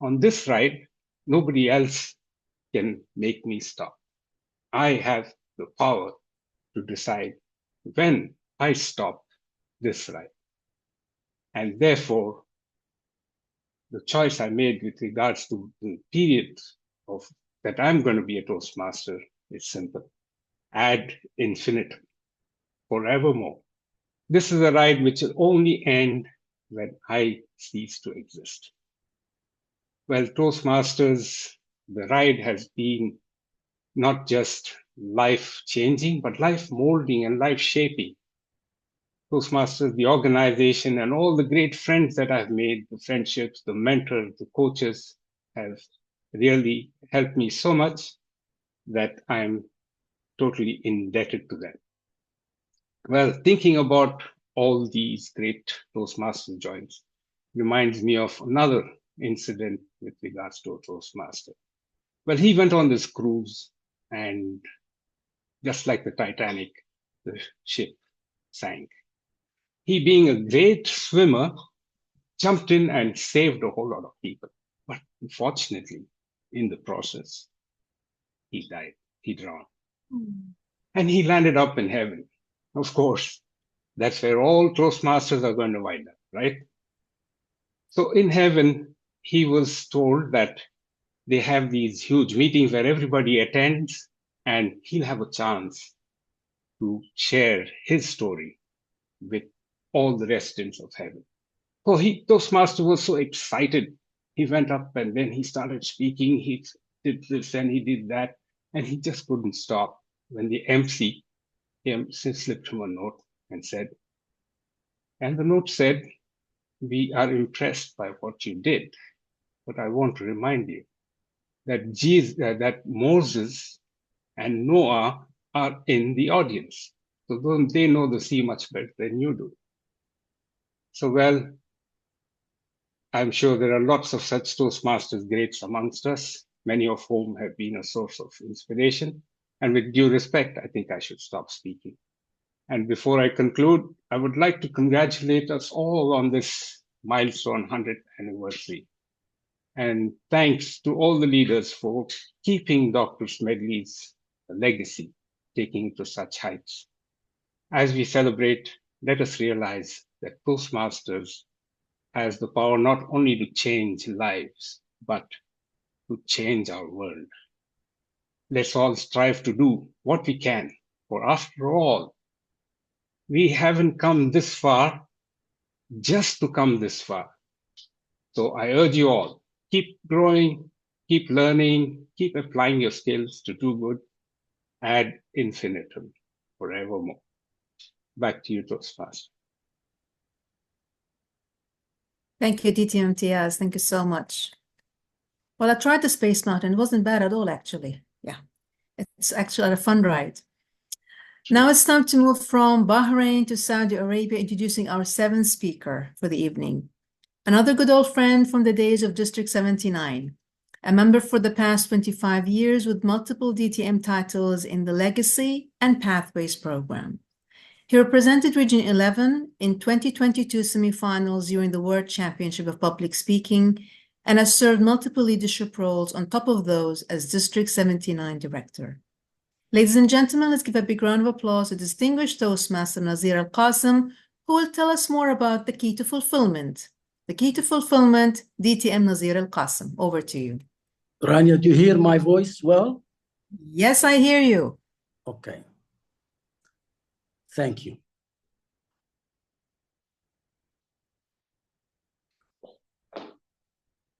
on this ride, nobody else can make me stop. I have the power to decide when I stop this ride. And therefore, the choice I made with regards to the period of that I'm going to be a Toastmaster is simple. Ad infinitum, forevermore. This is a ride which will only end when I cease to exist. Well, Toastmasters, the ride has been not just life-changing, but life-molding and life-shaping. Toastmasters, the organization, and all the great friends that I've made, the friendships, the mentors, the coaches, have really helped me so much that I'm totally indebted to them. Well, thinking about all these great Toastmasters joins reminds me of another incident with regards to a Toastmaster. Well, he went on this cruise, and just like the Titanic, the ship sank. He, being a great swimmer, jumped in and saved a whole lot of people. But unfortunately, in the process, he died. He drowned. And he landed up in heaven. Of course, that's where all Toastmasters are going to wind up, right? So in heaven, he was told that they have these huge meetings where everybody attends, and he'll have a chance to share his story with all the residents of heaven. So Toastmaster was so excited. He went up and then he started speaking. He did this and he did that, and he just couldn't stop when the MC slipped him a note and said, and the note said, "We are impressed by what you did, but I want to remind you that Moses and Noah are in the audience. So they know the sea much better than you do." So, well, I'm sure there are lots of such Toastmasters greats amongst us, many of whom have been a source of inspiration. And with due respect, I think I should stop speaking. And before I conclude, I would like to congratulate us all on this milestone 100th anniversary. And thanks to all the leaders for keeping Dr. Smedley's legacy, taking it to such heights. As we celebrate, let us realize that Toastmasters has the power not only to change lives, but to change our world. Let's all strive to do what we can, for after all, we haven't come this far just to come this far. So I urge you all, keep growing, keep learning, keep applying your skills to do good, ad infinitum, forevermore. Back to you, Toastmaster. Thank you, DT Imtiaz. Thank you so much. Well, I tried the Space Mountain. It wasn't bad at all, actually. Yeah, it's actually a fun ride. Now it's time to move from Bahrain to Saudi Arabia, introducing our seventh speaker for the evening. Another good old friend from the days of District 79, a member for the past 25 years with multiple DTM titles in the Legacy and Pathways program. He represented Region 11 in 2022 semifinals during the World Championship of Public Speaking and has served multiple leadership roles on top of those as District 79 Director. Ladies and gentlemen, let's give a big round of applause to distinguished Toastmaster Nazeer Alqasem, who will tell us more about the key to fulfillment. The key to fulfillment, DTM Nazeer Alqasem. Over to you. Rania, do you hear my voice well? Yes, I hear you. Okay. Thank you.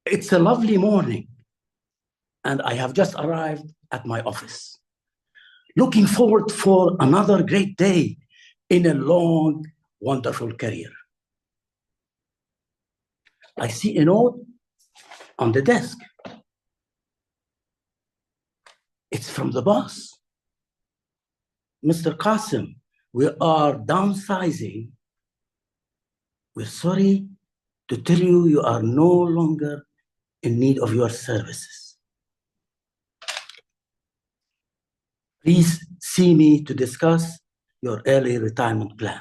It's a lovely morning, and I have just arrived at my office. Looking forward for another great day in a long, wonderful career. I see a note on the desk. It's from the boss. Mr. Qasim, we are downsizing. We're sorry to tell you you are no longer in need of your services. Please see me to discuss your early retirement plan.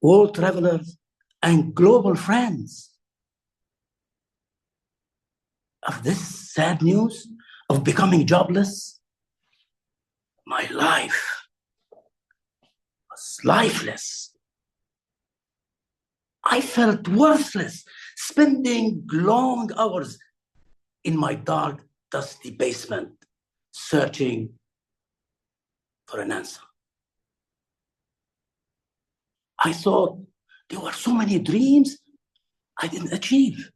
World travelers and global friends. Of this sad news of becoming jobless, my life was lifeless. I felt worthless, spending long hours in my dark, dusty basement, searching for an answer. I thought there were so many dreams I didn't achieve.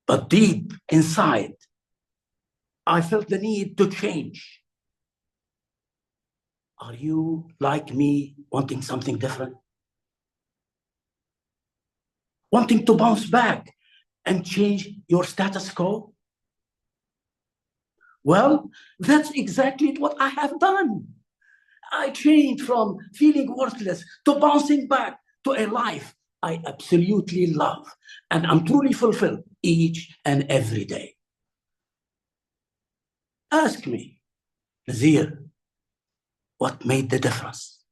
But deep inside, I felt the need to change. Are you like me, wanting something different? Wanting to bounce back and change your status quo? Well, that's exactly what I have done. I changed from feeling worthless to bouncing back to a life I absolutely love, and I'm truly fulfilled each and every day. Ask me, Nazeer, what made the difference?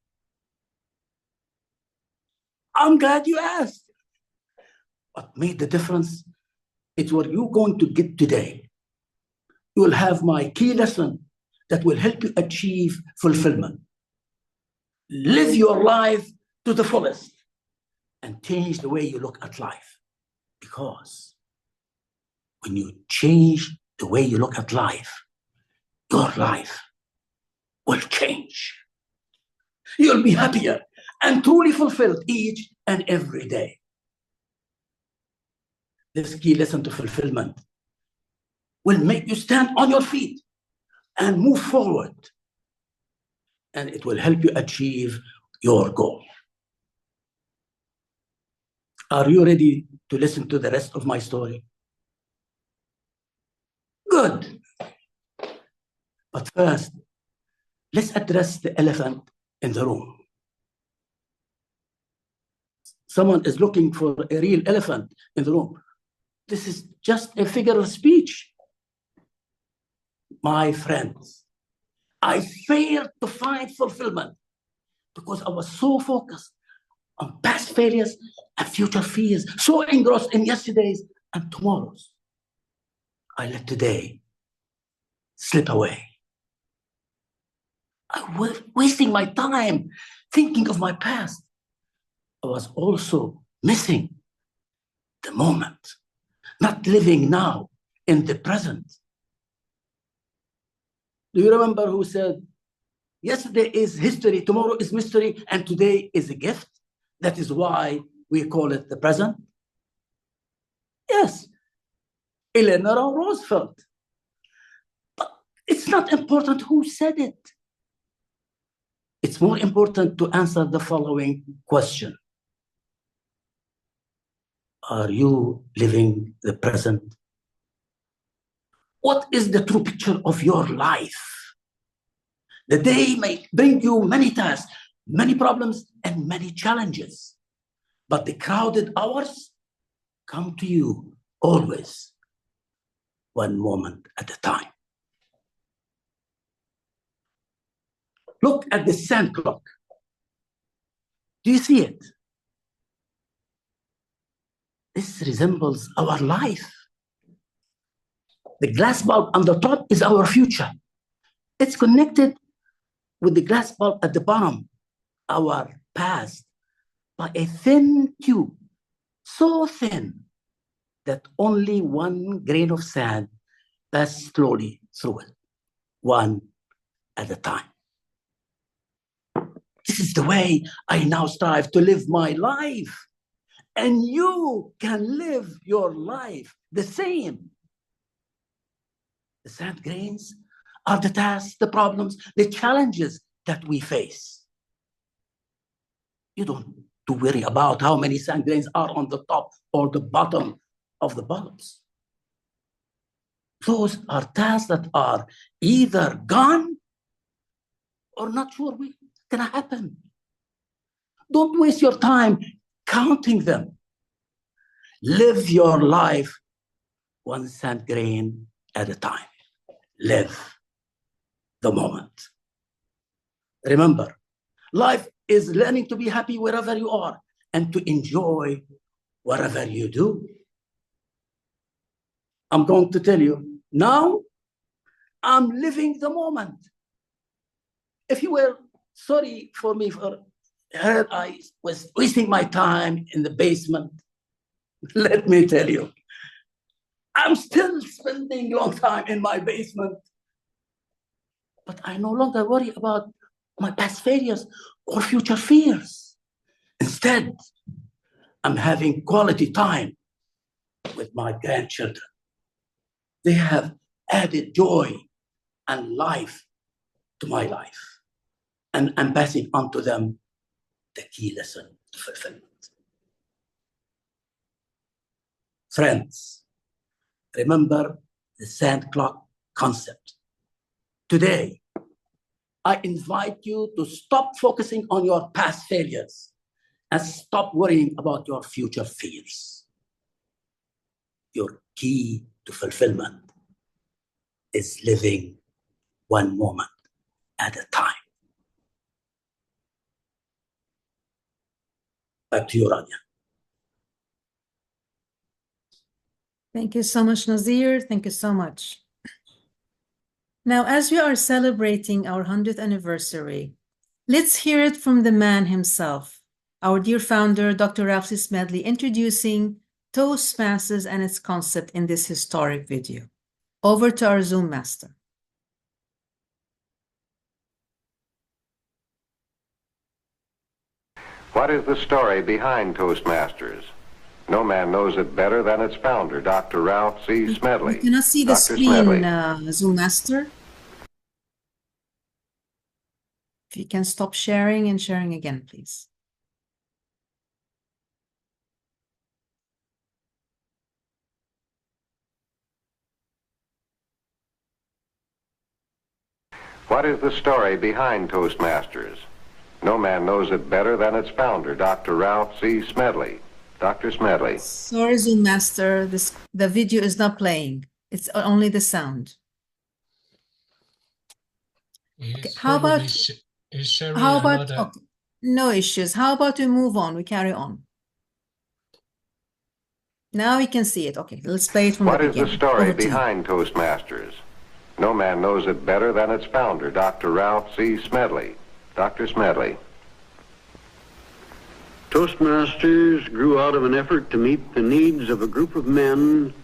I'm glad you asked. What made the difference? It's what you're going to get today. You will have my key lesson that will help you achieve fulfillment. Live your life to the fullest and change the way you look at life. Because when you change the way you look at life, your life will change. You'll be happier and truly fulfilled each and every day. This key lesson to fulfillment will make you stand on your feet and move forward. And it will help you achieve your goal. Are you ready to listen to the rest of my story? Good. But first, let's address the elephant in the room. Someone is looking for a real elephant in the room. This is just a figure of speech. My friends, I failed to find fulfillment because I was so focused on past failures and future fears, so engrossed in yesterday's and tomorrow's. I let today slip away. I was wasting my time thinking of my past. I was also missing the moment, not living now in the present. Do you remember who said, yesterday is history, tomorrow is mystery, and today is a gift? That is why we call it the present. Yes, Eleanor Roosevelt. But it's not important who said it. It's more important to answer the following question. Are you living the present? What is the true picture of your life? The day may bring you many tasks, many problems, and many challenges. But the crowded hours come to you always, one moment at a time. Look at the sand clock. Do you see it? This resembles our life. The glass bulb on the top is our future. It's connected with the glass bulb at the bottom, our past, by a thin tube so thin that only one grain of sand passes slowly through it, one at a time. This is the way I now strive to live my life. And you can live your life the same. The sand grains are the tasks, the problems, the challenges that we face. You don't have to worry about how many sand grains are on the top or the bottom of the bottles. Those are tasks that are either gone or not sure what's gonna happen. Don't waste your time counting them. Live your life one sand grain at a time. Live the moment. Remember, life is learning to be happy wherever you are and to enjoy whatever you do. I'm going to tell you, now I'm living the moment. If you were sorry for me for heard I was wasting my time in the basement, let me tell you, I'm still spending a long time in my basement. But I no longer worry about my past failures or future fears. Instead, I'm having quality time with my grandchildren. They have added joy and life to my life. And I'm passing on to them the key lesson to fulfillment. Friends, remember the sand clock concept. Today, I invite you to stop focusing on your past failures and stop worrying about your future fears. Your key to fulfillment is living one moment at a time. Back to you, Rania. Thank you so much, Nazeer. Thank you so much. Now, as we are celebrating our 100th anniversary, let's hear it from the man himself, our dear founder, Dr. Varghese Smedley, introducing Toastmasters and its concept in this historic video. Over to our Zoom master. What is the story behind Toastmasters? No man knows it better than its founder, Dr. Ralph C. Smedley. You cannot see the Dr. screen, Zoom master. If you can stop sharing and sharing again, please. What is the story behind Toastmasters? No man knows it better than its founder, Dr. Ralph C. Smedley. Dr. Smedley. Sorry, Zoom master, the video is not playing. It's only the sound. Okay, how about okay, no issues. How about we move on? We carry on. Now we can see it. Okay, let's play it from the beginning. What is the story behind Toastmasters? No man knows it better than its founder, Dr. Ralph C. Smedley. Dr. Smedley. Toastmasters grew out of an effort to meet the needs of a group of men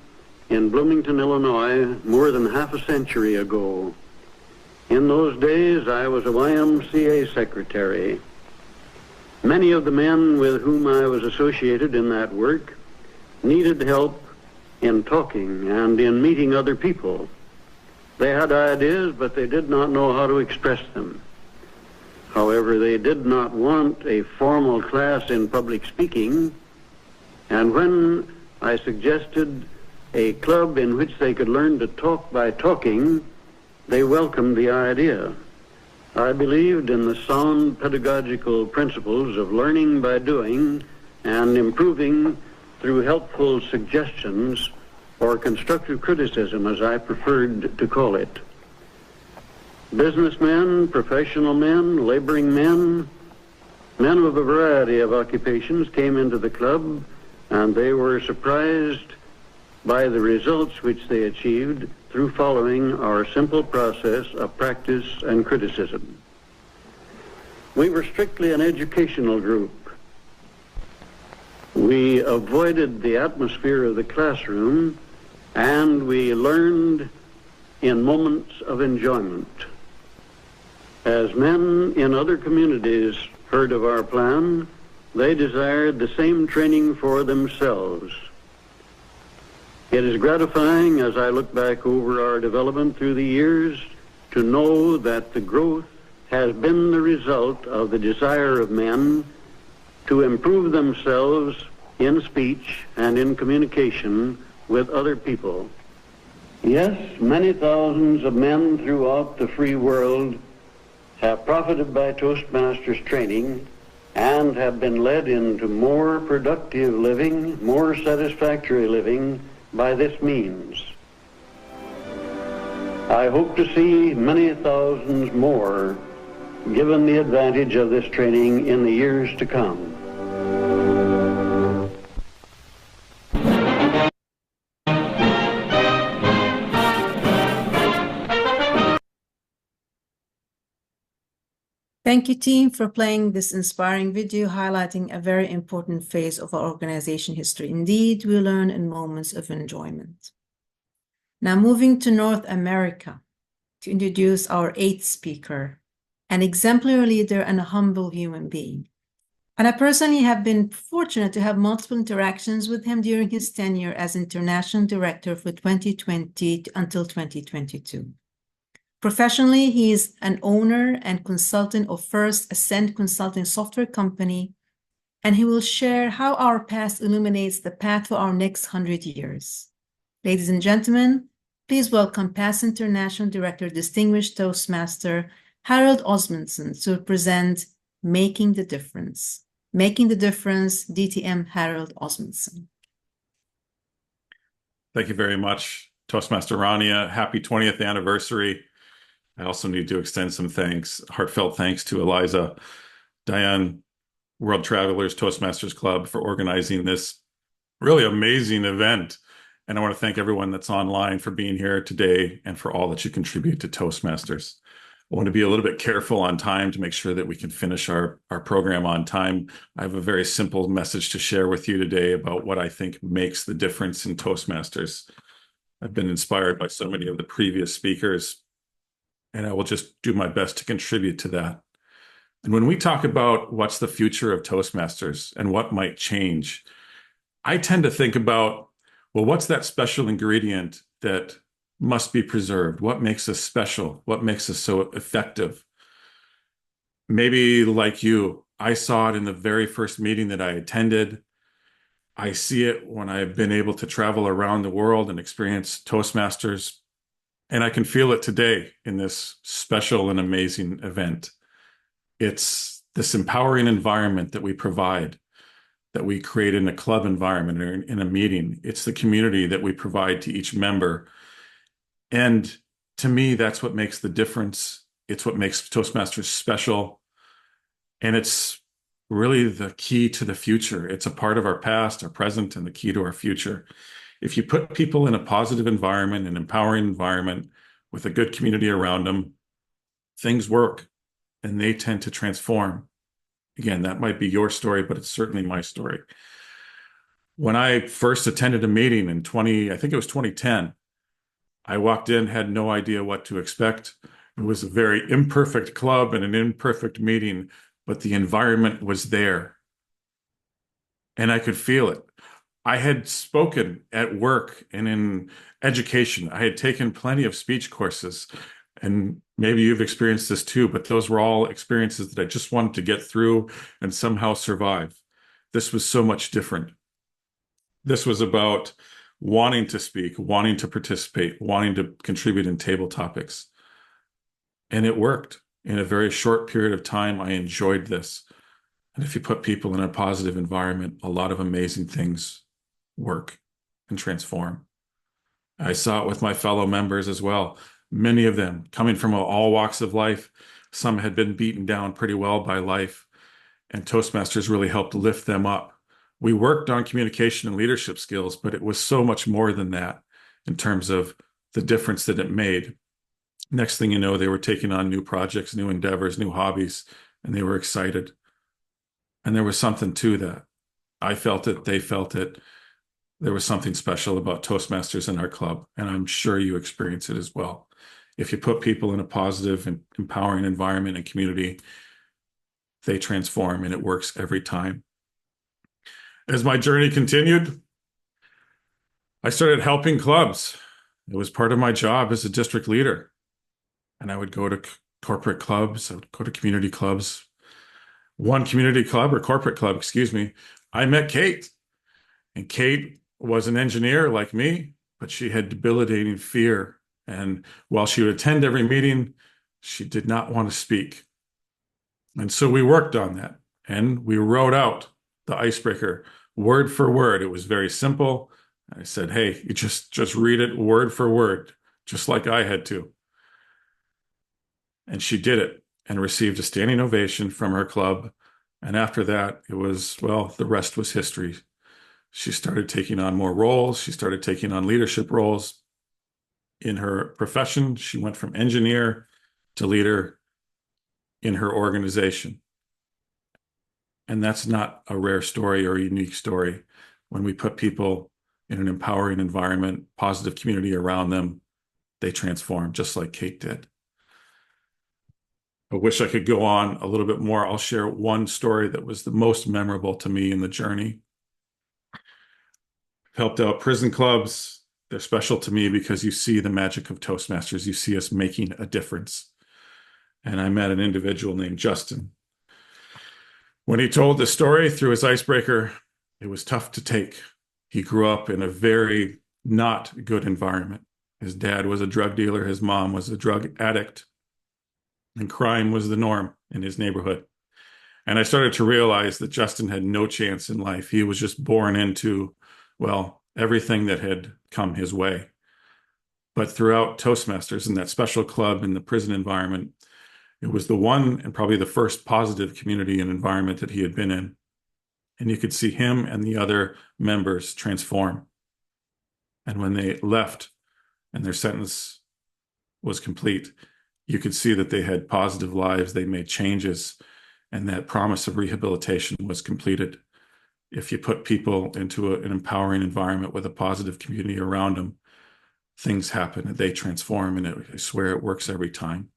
in Bloomington, Illinois, more than half a century ago. In those days, I was a YMCA secretary. Many of the men with whom I was associated in that work needed help in talking and in meeting other people. They had ideas, but they did not know how to express them. However, they did not want a formal class in public speaking, and when I suggested a club in which they could learn to talk by talking, they welcomed the idea. I believed in the sound pedagogical principles of learning by doing and improving through helpful suggestions or constructive criticism, as I preferred to call it. Businessmen, professional men, laboring men, men of a variety of occupations came into the club, and they were surprised by the results which they achieved through following our simple process of practice and criticism. We were strictly an educational group. We avoided the atmosphere of the classroom, and we learned in moments of enjoyment. As men in other communities heard of our plan, they desired the same training for themselves. It is gratifying, as I look back over our development through the years, to know that the growth has been the result of the desire of men to improve themselves in speech and in communication with other people. Yes, many thousands of men throughout the free world have profited by Toastmasters training and have been led into more productive living, more satisfactory living by this means. I hope to see many thousands more given the advantage of this training in the years to come. Thank you, team, for playing this inspiring video highlighting a very important phase of our organization history. Indeed, we learn in moments of enjoyment. Now moving to North America to introduce our eighth speaker, an exemplary leader and a humble human being. And I personally have been fortunate to have multiple interactions with him during his tenure as International Director for 2020 until 2022. Professionally, he is an owner and consultant of First Ascent Consulting software company, and he will share how our past illuminates the path for our next 100 years. Ladies and gentlemen, please welcome past International Director, Distinguished Toastmaster, Harold Osmundson, to present Making the Difference. Making the Difference, DTM Harold Osmundson. Thank you very much, Toastmaster Rania. Happy 20th anniversary. I also need to extend some thanks, heartfelt thanks to Eliza, Diane, World Travelers Toastmasters Club for organizing this really amazing event. And I want to thank everyone that's online for being here today and for all that you contribute to Toastmasters. I want to be a little bit careful on time to make sure that we can finish our program on time. I have a very simple message to share with you today about what I think makes the difference in Toastmasters. I've been inspired by so many of the previous speakers, and I will just do my best to contribute to that. And when we talk about what's the future of Toastmasters and what might change, I tend to think about, well, what's that special ingredient that must be preserved? What makes us special? What makes us so effective? Maybe like you, I saw it in the very first meeting that I attended. I see it when I've been able to travel around the world and experience Toastmasters. And I can feel it today in this special and amazing event. It's this empowering environment that we provide, that we create in a club environment or in a meeting. It's the community that we provide to each member. And to me, that's what makes the difference. It's what makes Toastmasters special. And it's really the key to the future. It's a part of our past, our present, and the key to our future. If you put people in a positive environment, an empowering environment with a good community around them, things work and they tend to transform. Again, that might be your story, but it's certainly my story. When I first attended a meeting in I think it was 2010, I walked in, had no idea what to expect. It was a very imperfect club and an imperfect meeting, but the environment was there. And I could feel it. I had spoken at work and in education. I had taken plenty of speech courses, and maybe you've experienced this too, but those were all experiences that I just wanted to get through and somehow survive. This was so much different. This was about wanting to speak, wanting to participate, wanting to contribute in table topics. And it worked. In a very short period of time, I enjoyed this. And if you put people in a positive environment, a lot of amazing things work and transform. I saw it with my fellow members as well. Many of them coming from all walks of life. Some had been beaten down pretty well by life, and Toastmasters really helped lift them up. We worked on communication and leadership skills, but it was so much more than that in terms of the difference that it made. Next thing you know, they were taking on new projects, new endeavors, new hobbies, and they were excited. And there was something to that. I felt it, they felt it. There was something special about Toastmasters in our club, and I'm sure you experience it as well. If you put people in a positive and empowering environment and community, they transform, and it works every time. As my journey continued, I started helping clubs. It was part of my job as a district leader. And I would go to corporate clubs, I would go to community clubs. One community club or corporate club, excuse me, I met Kate. And Kate was an engineer like me, but she had debilitating fear. And while she would attend every meeting, she did not want to speak. And so we worked on that. And we wrote out the icebreaker word for word. It was very simple. I said, hey, you just read it word for word, just like I had to. And she did it and received a standing ovation from her club. And after that, it was, well, the rest was history. She started taking on more roles. She started taking on leadership roles in her profession. She went from engineer to leader in her organization. And that's not a rare story or a unique story. When we put people in an empowering environment, positive community around them, they transform, just like Kate did. I wish I could go on a little bit more. I'll share one story that was the most memorable to me in the journey. I've helped out prison clubs. They're special to me because you see the magic of Toastmasters. You see us making a difference. And I met an individual named Justin. When he told the story through his icebreaker, it was tough to take. He grew up in a very not good environment. His dad was a drug dealer. His mom was a drug addict. And crime was the norm in his neighborhood. And I started to realize that Justin had no chance in life. He was just born into, well, everything that had come his way. But throughout Toastmasters and that special club in the prison environment, it was the one and probably the first positive community and environment that he had been in. And you could see him and the other members transform. And when they left and their sentence was complete, you could see that they had positive lives, they made changes, and that promise of rehabilitation was completed. If you put people into an empowering environment with a positive community around them, things happen and they transform, and I swear it works every time.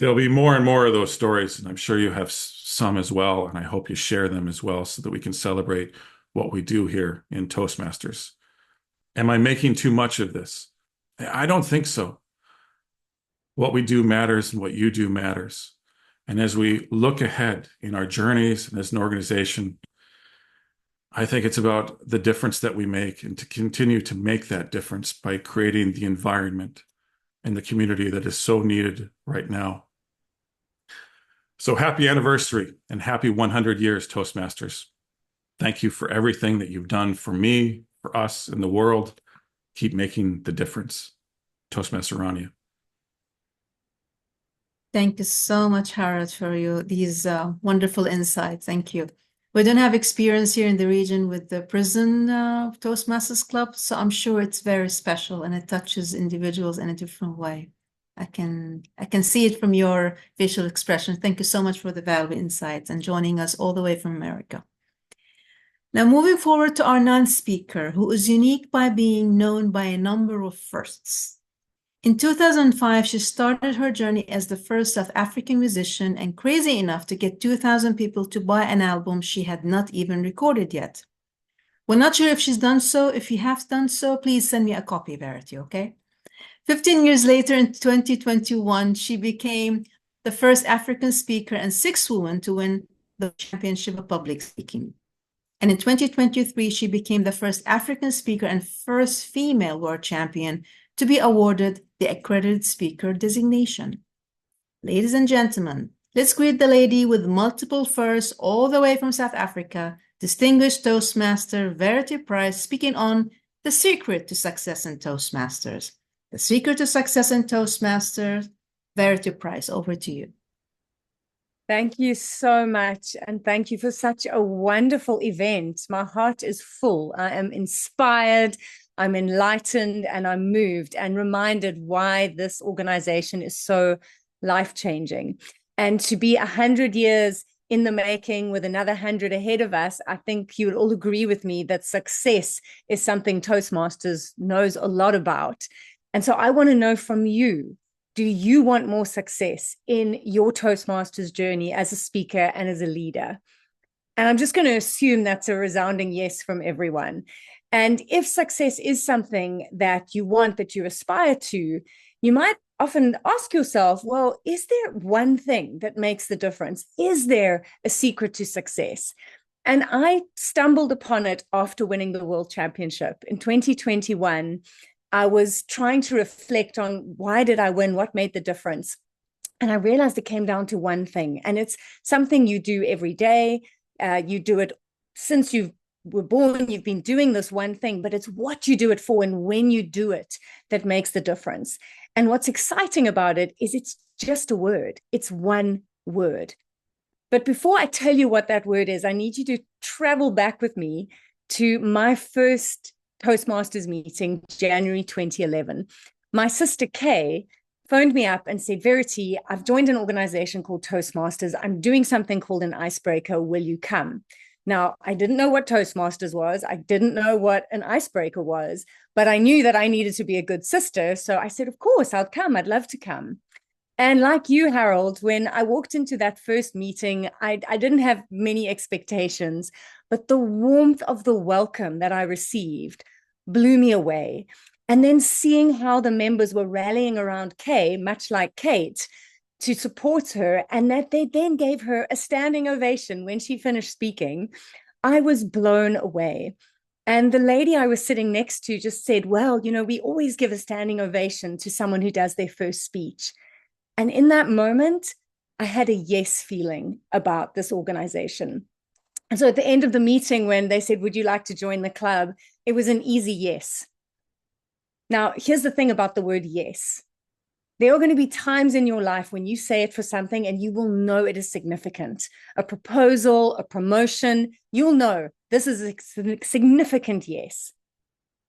There'll be more and more of those stories, and I'm sure you have some as well, and I hope you share them as well so that we can celebrate what we do here in Toastmasters. Am I making too much of this? I don't think so. What we do matters and what you do matters. And as we look ahead in our journeys and as an organization, I think it's about the difference that we make and to continue to make that difference by creating the environment and the community that is so needed right now. So happy anniversary and happy 100 years, Toastmasters. Thank you for everything that you've done for me, for us, and the world. Keep making the difference. Toastmaster Rania. Thank you so much, Harald, for these wonderful insights. Thank you. We don't have experience here in the region with the prison Toastmasters Club, so I'm sure it's very special and it touches individuals in a different way. I can see it from your facial expression. Thank you so much for the valuable insights and joining us all the way from America. Now, moving forward to our non-speaker, who is unique by being known by a number of firsts. In 2005, she started her journey as the first South African musician and crazy enough to get 2,000 people to buy an album she had not even recorded yet. We're not sure if she's done so. If you have done so, please send me a copy, Verity, okay? 15 years later, in 2021, she became the first African speaker and sixth woman to win the championship of public speaking. And in 2023, she became the first African speaker and first female world champion to be awarded the accredited speaker designation. Ladies and gentlemen, let's greet the lady with multiple firsts all the way from South Africa, distinguished Toastmaster Verity Price, speaking on the secret to success in Toastmasters. The secret to success in Toastmasters, Verity Price, over to you. Thank you so much, and thank you for such a wonderful event. My heart is full. I am inspired, I'm enlightened, and I'm moved and reminded why this organization is so life-changing. And to be 100 years in the making with another 100 ahead of us, I think you would all agree with me that success is something Toastmasters knows a lot about. And so I want to know from you, do you want more success in your Toastmasters journey as a speaker and as a leader? And I'm just going to assume that's a resounding yes from everyone. And if success is something that you want, that you aspire to, you might often ask yourself, well, is there one thing that makes the difference? Is there a secret to success? And I stumbled upon it after winning the World Championship. In 2021, I was trying to reflect on why did I win? What made the difference? And I realized it came down to one thing, and it's something you do every day. You do it since you were born, you've been doing this one thing, but it's what you do it for and when you do it that makes the difference. And what's exciting about it is it's just a word. It's one word. But before I tell you what that word is, I need you to travel back with me to my first Toastmasters meeting, January 2011. My sister Kay phoned me up and said, Verity, I've joined an organization called Toastmasters. I'm doing something called an icebreaker. Will you come? Now, I didn't know what Toastmasters was. I didn't know what an icebreaker was, but I knew that I needed to be a good sister. So I said, of course, I'll come. I'd love to come. And like you, Harold, when I walked into that first meeting, I didn't have many expectations, but the warmth of the welcome that I received blew me away. And then seeing how the members were rallying around Kay, much like Kate, to support her, and that they then gave her a standing ovation when she finished speaking, I was blown away. And the lady I was sitting next to just said, well, you know, we always give a standing ovation to someone who does their first speech. And in that moment, I had a yes feeling about this organization. And so at the end of the meeting, when they said, would you like to join the club? It was an easy yes. Now, here's the thing about the word yes. There are going to be times in your life when you say it for something and you will know it is significant. A proposal, a promotion, you'll know this is a significant yes.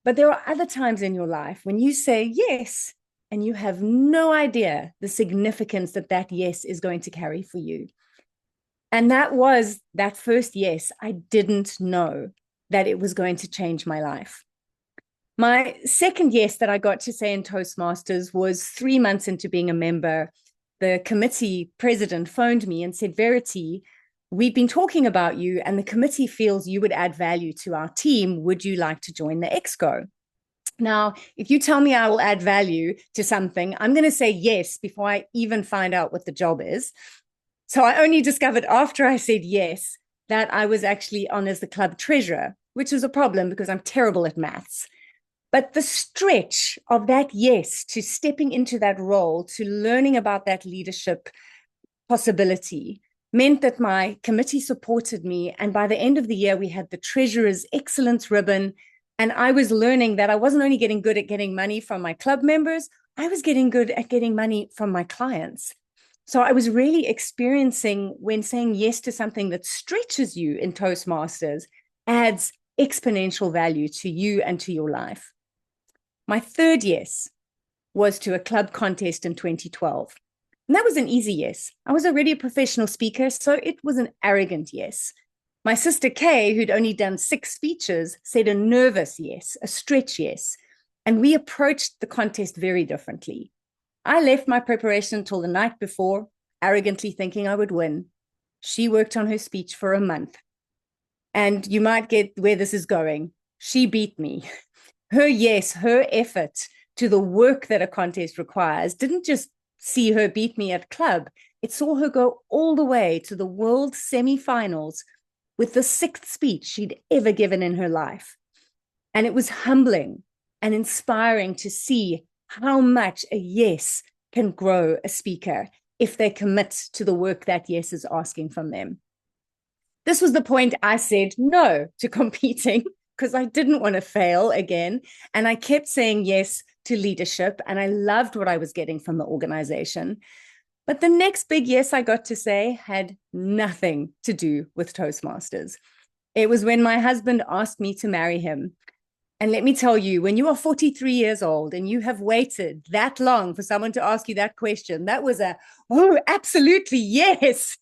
But there are other times in your life when you say yes and you have no idea the significance that that yes is going to carry for you. And that was that first yes. I didn't know that it was going to change my life. My second yes that I got to say in Toastmasters was 3 months into being a member. The committee president phoned me and said, Verity, we've been talking about you and the committee feels you would add value to our team. Would you like to join the Exco? Now, if you tell me I will add value to something, I'm going to say yes before I even find out what the job is. So I only discovered after I said yes that I was actually on as the club treasurer, which is a problem because I'm terrible at maths. But the stretch of that yes to stepping into that role, to learning about that leadership possibility, meant that my committee supported me. And by the end of the year, we had the Treasurer's Excellence ribbon. And I was learning that I wasn't only getting good at getting money from my club members, I was getting good at getting money from my clients. So I was really experiencing when saying yes to something that stretches you in Toastmasters adds exponential value to you and to your life. My third yes was to a club contest in 2012. And that was an easy yes. I was already a professional speaker, so it was an arrogant yes. My sister Kay, who'd only done 6 speeches, said a nervous yes, a stretch yes. And we approached the contest very differently. I left my preparation until the night before, arrogantly thinking I would win. She worked on her speech for a month. And you might get where this is going. She beat me. Her yes, her effort to the work that a contest requires didn't just see her beat me at club. It saw her go all the way to the world semifinals with the 6th speech she'd ever given in her life. And it was humbling and inspiring to see how much a yes can grow a speaker if they commit to the work that yes is asking from them. This was the point I said no to competing, because I didn't want to fail again. And I kept saying yes to leadership, and I loved what I was getting from the organization. But the next big yes I got to say had nothing to do with Toastmasters. It was when my husband asked me to marry him. And let me tell you, when you are 43 years old and you have waited that long for someone to ask you that question, that was oh, absolutely yes.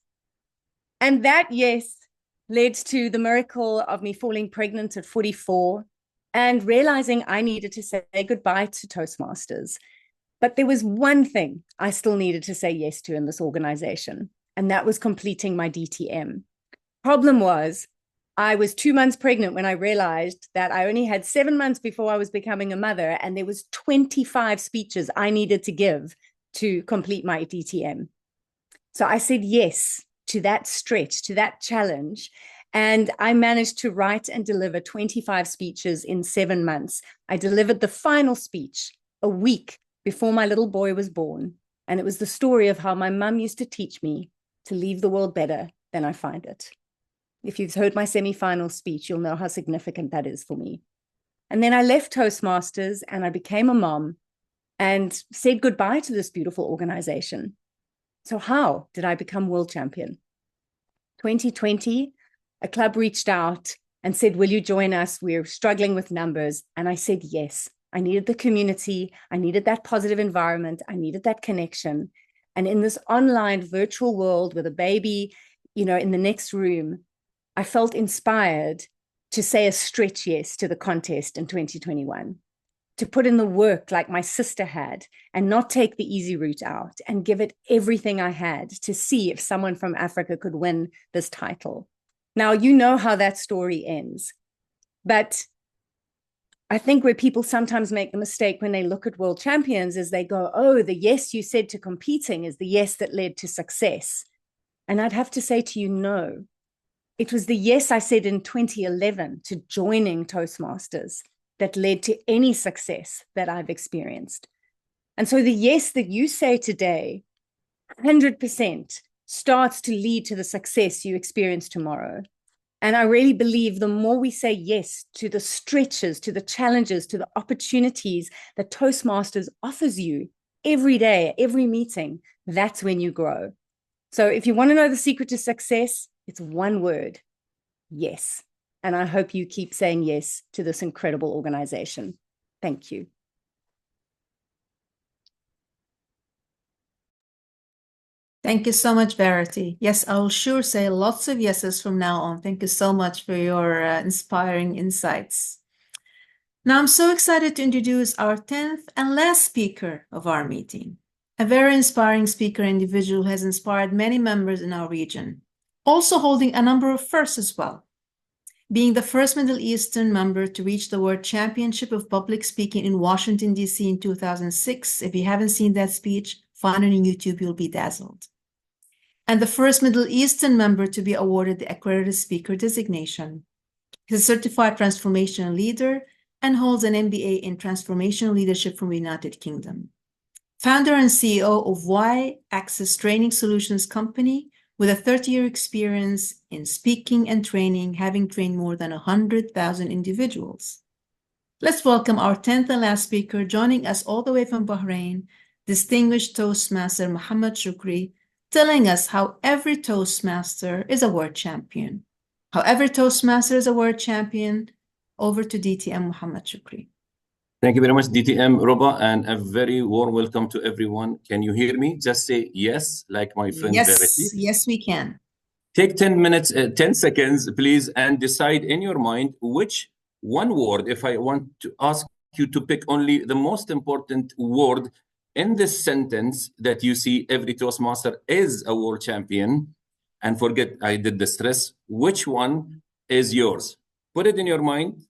And that yes led to the miracle of me falling pregnant at 44 and realizing I needed to say goodbye to Toastmasters. But there was one thing I still needed to say yes to in this organization, and that was completing my DTM. Problem was, I was 2 months pregnant when I realized that I only had 7 months before I was becoming a mother, and there was 25 speeches I needed to give to complete my DTM. So I said yes to that stretch, to that challenge, and I managed to write and deliver 25 speeches in 7 months. I delivered the final speech a week before my little boy was born, and it was the story of how my mum used to teach me to leave the world better than I find it. If you've heard my semi-final speech, you'll know how significant that is for me. And then I left Toastmasters and I became a mom and said goodbye to this beautiful organization. So how did I become world champion? 2020, a club reached out and said, will you join us? We're struggling with numbers. And I said, yes. I needed the community. I needed that positive environment. I needed that connection. And in this online virtual world with a baby, in the next room, I felt inspired to say a stretch yes to the contest in 2021, to put in the work like my sister had and not take the easy route out and give it everything I had to see if someone from Africa could win this title. Now, you know how that story ends, but I think where people sometimes make the mistake when they look at world champions is they go, oh, the yes you said to competing is the yes that led to success. And I'd have to say to you, no. It was the yes I said in 2011 to joining Toastmasters that led to any success that I've experienced. And so the yes that you say today, 100% starts to lead to the success you experience tomorrow. And I really believe the more we say yes to the stretches, to the challenges, to the opportunities that Toastmasters offers you every day, every meeting, that's when you grow. So if you want to know the secret to success, it's one word, yes. And I hope you keep saying yes to this incredible organization. Thank you. Thank you so much, Verity. Yes, I will sure say lots of yeses from now on. Thank you so much for your inspiring insights. Now, I'm so excited to introduce our 10th and last speaker of our meeting, a very inspiring speaker individual who has inspired many members in our region, also holding a number of firsts as well, being the first Middle Eastern member to reach the World Championship of Public Speaking in Washington, D.C. in 2006. If you haven't seen that speech, find it on YouTube, you'll be dazzled. And the first Middle Eastern member to be awarded the Accredited Speaker designation. He's a certified transformational leader and holds an MBA in transformational leadership from the United Kingdom. Founder and CEO of Y-Access Training Solutions Company, with a 30-year experience in speaking and training, having trained more than 100,000 individuals. Let's welcome our 10th and last speaker, joining us all the way from Bahrain, distinguished Toastmaster Muhammad Shukri, telling us how every Toastmaster is a world champion. How every Toastmaster is a world champion. Over to DTM Muhammad Shukri. Thank you very much, DTM Roba, and a very warm welcome to everyone. Can you hear me? Just say yes, like my friend Verity. Yes, we can. Take 10 seconds, please, and decide in your mind which one word, if I want to ask you to pick only the most important word in this sentence that you see every Toastmaster is a world champion, and forget I did the stress, which one is yours? Put it in your mind.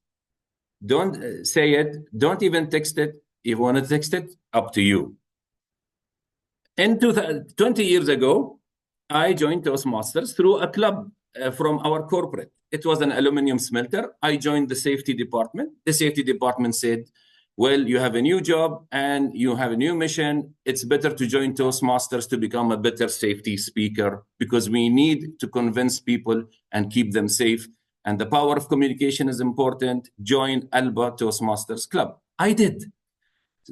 Don't say it. Don't even text it. If you want to text it, up to you. 20 years ago, I joined Toastmasters through a club from our corporate. It was an aluminum smelter. I joined the safety department. The safety department said, well, you have a new job and you have a new mission. It's better to join Toastmasters to become a better safety speaker because we need to convince people and keep them safe. And the power of communication is important. Join Alba Toastmasters Club. I did.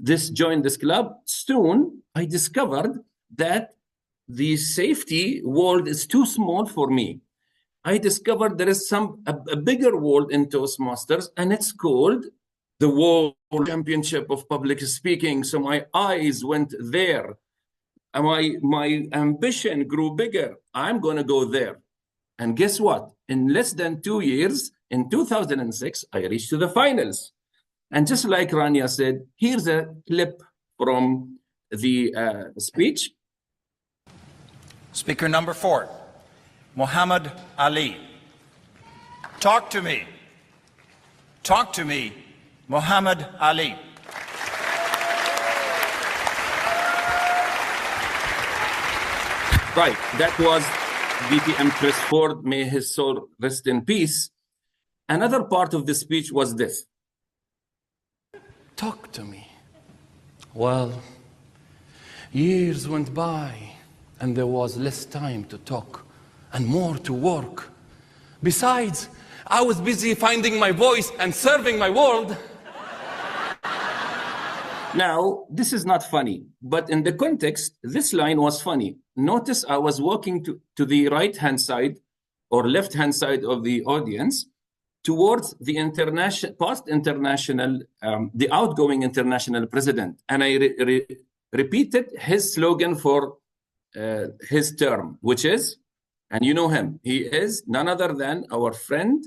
Joined this club. Soon, I discovered that the safety world is too small for me. I discovered there is a bigger world in Toastmasters, and it's called the World Championship of Public Speaking. So my eyes went there. My ambition grew bigger. I'm going to go there. And guess what? In less than 2 years, in 2006, I reached to the finals. And just like Rania said, here's a clip from the speech. Speaker number 4, Muhammad Ali. Talk to me. Talk to me, Muhammad Ali. Right, that was DTM Chris Ford, may his soul rest in peace. Another part of the speech was this. Talk to me. Well, years went by and there was less time to talk and more to work. Besides, I was busy finding my voice and serving my world. Now, this is not funny, but in the context, this line was funny. Notice I was walking to the right-hand side or left-hand side of the audience towards the post-international, the outgoing international president. And I repeated his slogan for his term, which is, and you know him, he is none other than our friend,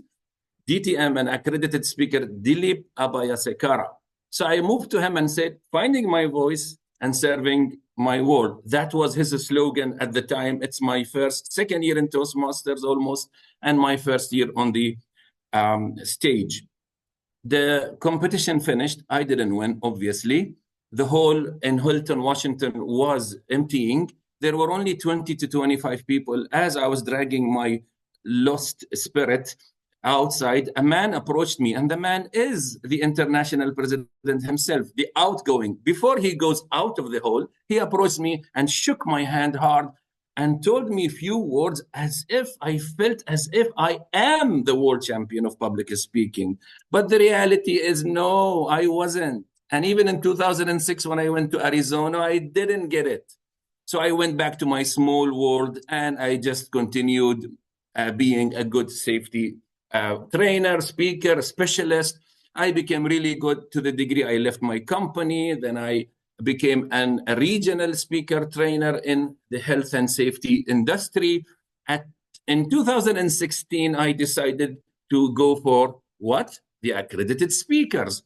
DTM and accredited speaker, Dilip Abayasekara. So I moved to him and said, finding my voice and serving my world. That was his slogan at the time. It's my second year in Toastmasters almost, and my first year on the stage. The competition finished. I didn't win, obviously. The hall in Hilton, Washington was emptying. There were only 20 to 25 people. As I was dragging my lost spirit outside, a man approached me, and the man is the international president himself, the outgoing. Before he goes out of the hall, he approached me and shook my hand hard and told me a few words as if I felt as if I am the world champion of public speaking. But the reality is, no, I wasn't. And even in 2006, when I went to Arizona, I didn't get it. So I went back to my small world and I just continued being a good safety trainer, speaker, specialist. I became really good to the degree I left my company. Then I became a regional speaker trainer in the health and safety industry. In 2016, I decided to go for what? The accredited speakers.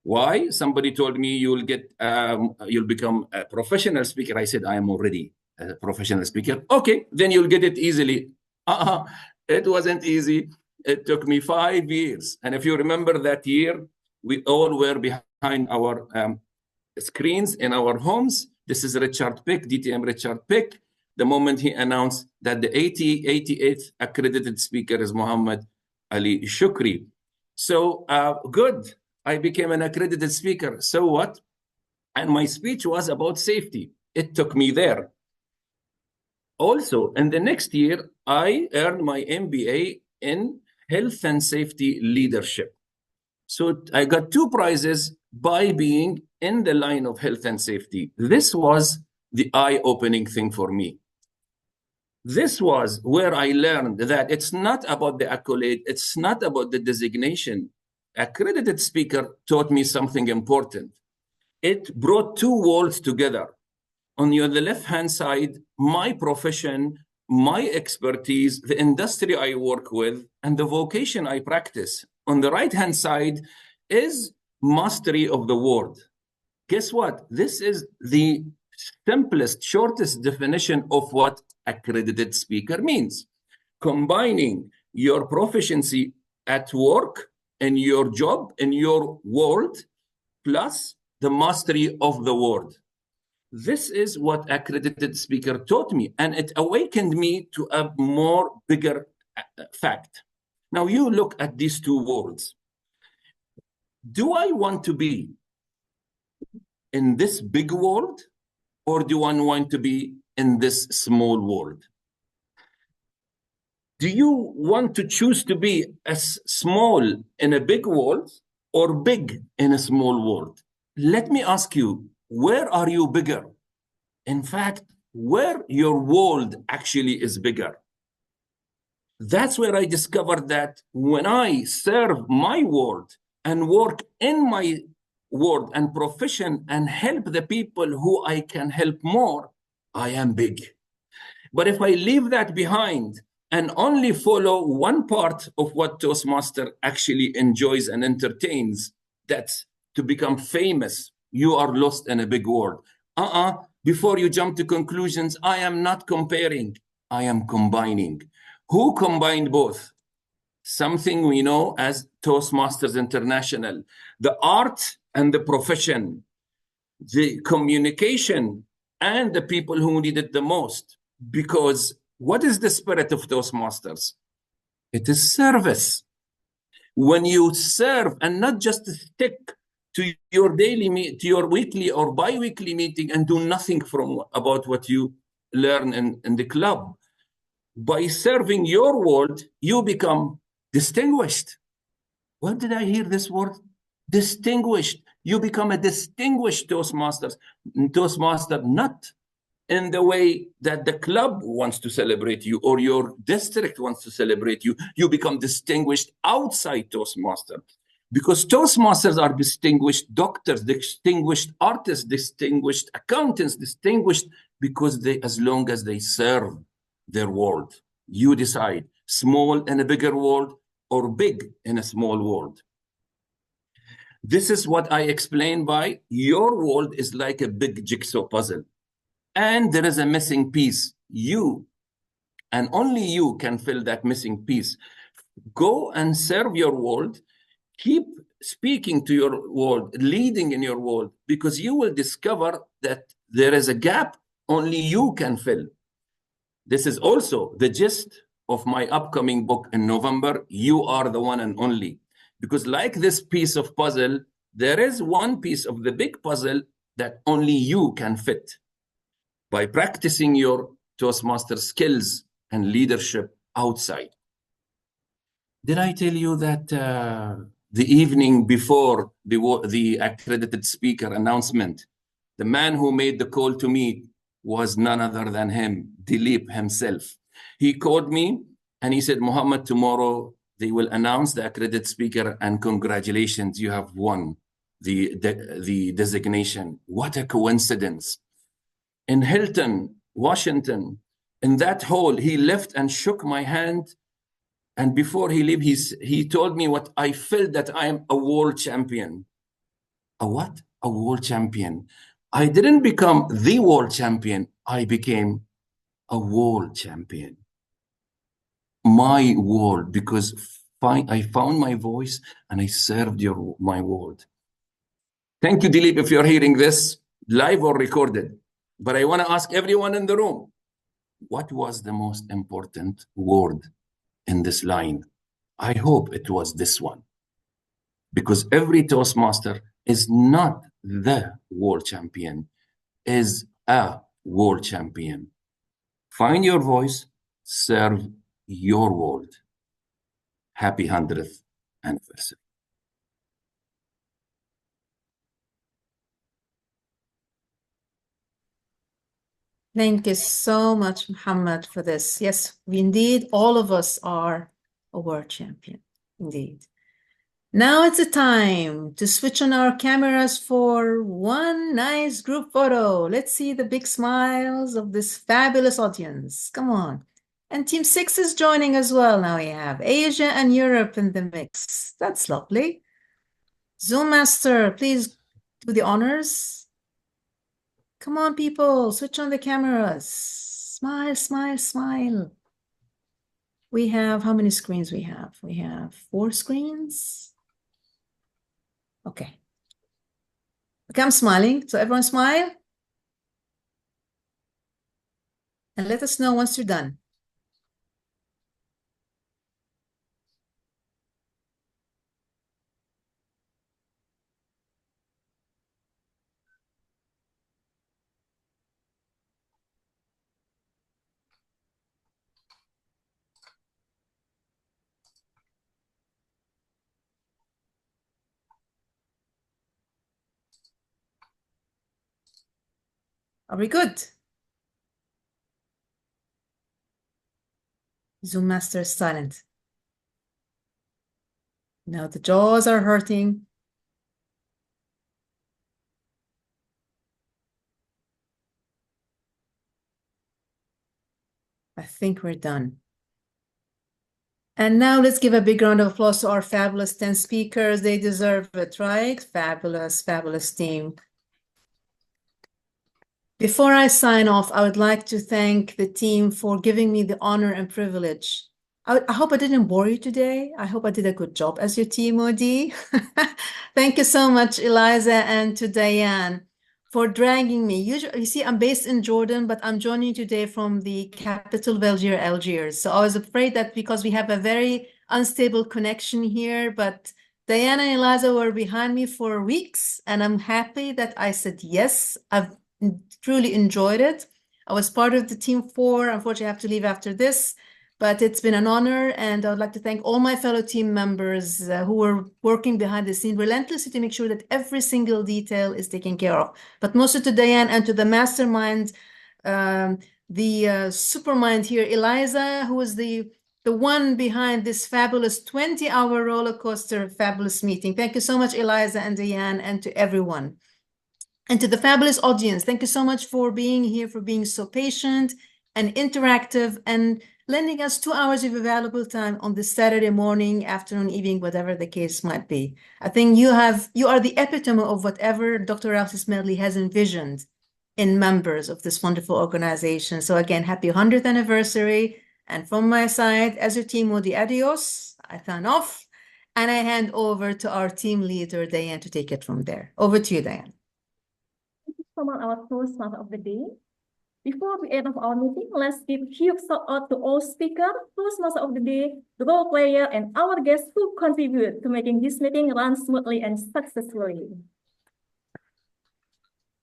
Why? Somebody told me you'll become a professional speaker. I said, I am already a professional speaker. Okay, then you'll get it easily. It wasn't easy. It took me 5 years. And if you remember that year, we all were behind our screens in our homes. This is Richard Pick, DTM Richard Pick. The moment he announced that the 88th accredited speaker is Muhammad Ali Shukri. So good. I became an accredited speaker. So what? And my speech was about safety. It took me there. Also, in the next year, I earned my MBA in health and safety leadership. So I got 2 prizes by being in the line of health and safety. This was the eye-opening thing for me. This was where I learned that it's not about the accolade. It's not about the designation. Accredited speaker taught me something important. It brought 2 worlds together. On the left-hand side, my profession, my expertise, the industry I work with, and the vocation I practice. On the right-hand side is mastery of the word. Guess what? This is the simplest, shortest definition of what accredited speaker means. Combining your proficiency at work, in your job, in your world, plus the mastery of the word. This is what accredited speaker taught me, and it awakened me to a more bigger fact. Now you look at these 2 worlds. Do I want to be in this big world, or do I want to be in this small world? Do you want to choose to be as small in a big world or big in a small world? Let me ask you, where are you bigger? In fact, where your world actually is bigger. That's where I discovered that when I serve my world and work in my world and profession and help the people who I can help more, I am big. But if I leave that behind and only follow one part of what Toastmaster actually enjoys and entertains, that's to become famous, you are lost in a big world. Before you jump to conclusions, I am not comparing, I am combining. Who combined both? Something we know as Toastmasters International, the art and the profession, the communication and the people who need it the most. Because what is the spirit of Toastmasters? It is service. When you serve and not just stick to your to your weekly or bi-weekly meeting and do nothing about what you learn in the club. By serving your world, you become distinguished. When did I hear this word? Distinguished. You become a distinguished Toastmaster, not in the way that the club wants to celebrate you or your district wants to celebrate you. You become distinguished outside Toastmaster. Because Toastmasters are distinguished doctors, distinguished artists, distinguished accountants, distinguished because they, as long as they serve their world. You decide, small in a bigger world or big in a small world. This is what I explain by your world is like a big jigsaw puzzle. And there is a missing piece. You, and only you can fill that missing piece. Go and serve your world. Keep speaking to your world, leading in your world, because you will discover that there is a gap only you can fill. This is also the gist of my upcoming book in November. You are the one and only. Because like this piece of puzzle, there is one piece of the big puzzle that only you can fit. By practicing your Toastmaster skills and leadership outside. Did I tell you that the evening before the accredited speaker announcement, the man who made the call to me was none other than him, Dilip himself. He called me and he said, Muhammad, tomorrow they will announce the accredited speaker and congratulations, you have won the designation. What a coincidence. In Hilton, Washington, in that hall, he left and shook my hand. And before he left, he told me what I felt, that I am a world champion. A what? A world champion. I didn't become the world champion. I became a world champion. My world, because I found my voice and I served my world. Thank you, Dilip, if you're hearing this, live or recorded. But I want to ask everyone in the room, what was the most important word in this line? I hope it was this one. Because every Toastmaster is not the world champion, is a world champion. Find your voice, serve your world. Happy 100th anniversary. Thank you so much, Muhammad, for this. Yes, indeed, all of us are a world champion, indeed. Now it's the time to switch on our cameras for one nice group photo. Let's see the big smiles of this fabulous audience. Come on. And Team 6 is joining as well. Now we have Asia and Europe in the mix. That's lovely. Zoom Master, please do the honors. Come on, people, switch on the cameras. Smile, smile, smile. We have, how many screens we have? We have 4 screens. Okay. Okay, I'm smiling. So everyone smile. And let us know once you're done. Are we good? Zoom Master is silent. Now the jaws are hurting. I think we're done. And now let's give a big round of applause to our fabulous 10 speakers. They deserve it, right? Fabulous, fabulous team. Before I sign off, I would like to thank the team for giving me the honor and privilege. I hope I didn't bore you today. I hope I did a good job as your TMOD. Thank you so much, Eliza, and to Diane for dragging me. You see, I'm based in Jordan, but I'm joining you today from the capital of Algiers. So I was afraid that because we have a very unstable connection here, but Diane and Eliza were behind me for weeks, and I'm happy that I said yes. I've truly enjoyed it. I was part of the team 4. Unfortunately, I have to leave after this, but it's been an honor, and I would like to thank all my fellow team members who were working behind the scene relentlessly to make sure that every single detail is taken care of. But mostly to Diane and to the mastermind, the supermind here, Eliza, who is the one behind this fabulous 20-hour roller coaster fabulous meeting. Thank you so much, Eliza and Diane, and to everyone. And to the fabulous audience, thank you so much for being here, for being so patient and interactive, and lending us 2 hours of your valuable time on this Saturday morning, afternoon, evening, whatever the case might be. I think you are the epitome of whatever Dr. Varghese Medley has envisioned in members of this wonderful organization. So again, happy 100th anniversary. And from my side, as your team, Modi, adios. I sign off, and I hand over to our team leader, Diane, to take it from there. Over to you, Diane. Thank you so much, our Toastmaster of the day. Before we end of our meeting, let's give huge shout out to all speakers, Toastmaster of the day, the role player, and our guests who contribute to making this meeting run smoothly and successfully.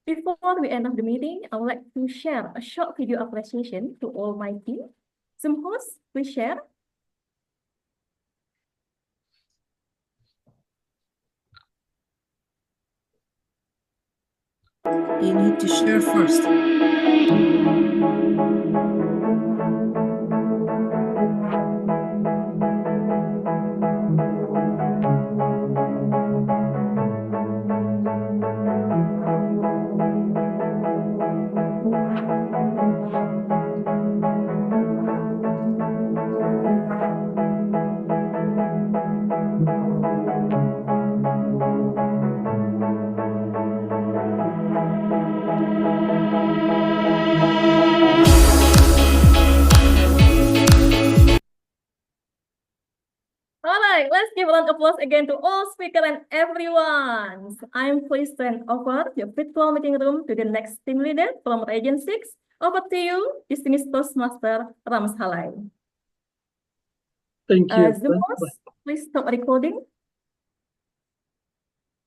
Before we end of the meeting, I would like to share a short video appreciation to all my team. Some hosts, please share. You need to share first. All right, let's give a round of applause again to all speakers and everyone. I'm pleased to hand over your virtual meeting room to the next team leader from Region 6. Over to you, distinguished Toastmaster Khaled. Thank you. Zoom host, please stop recording.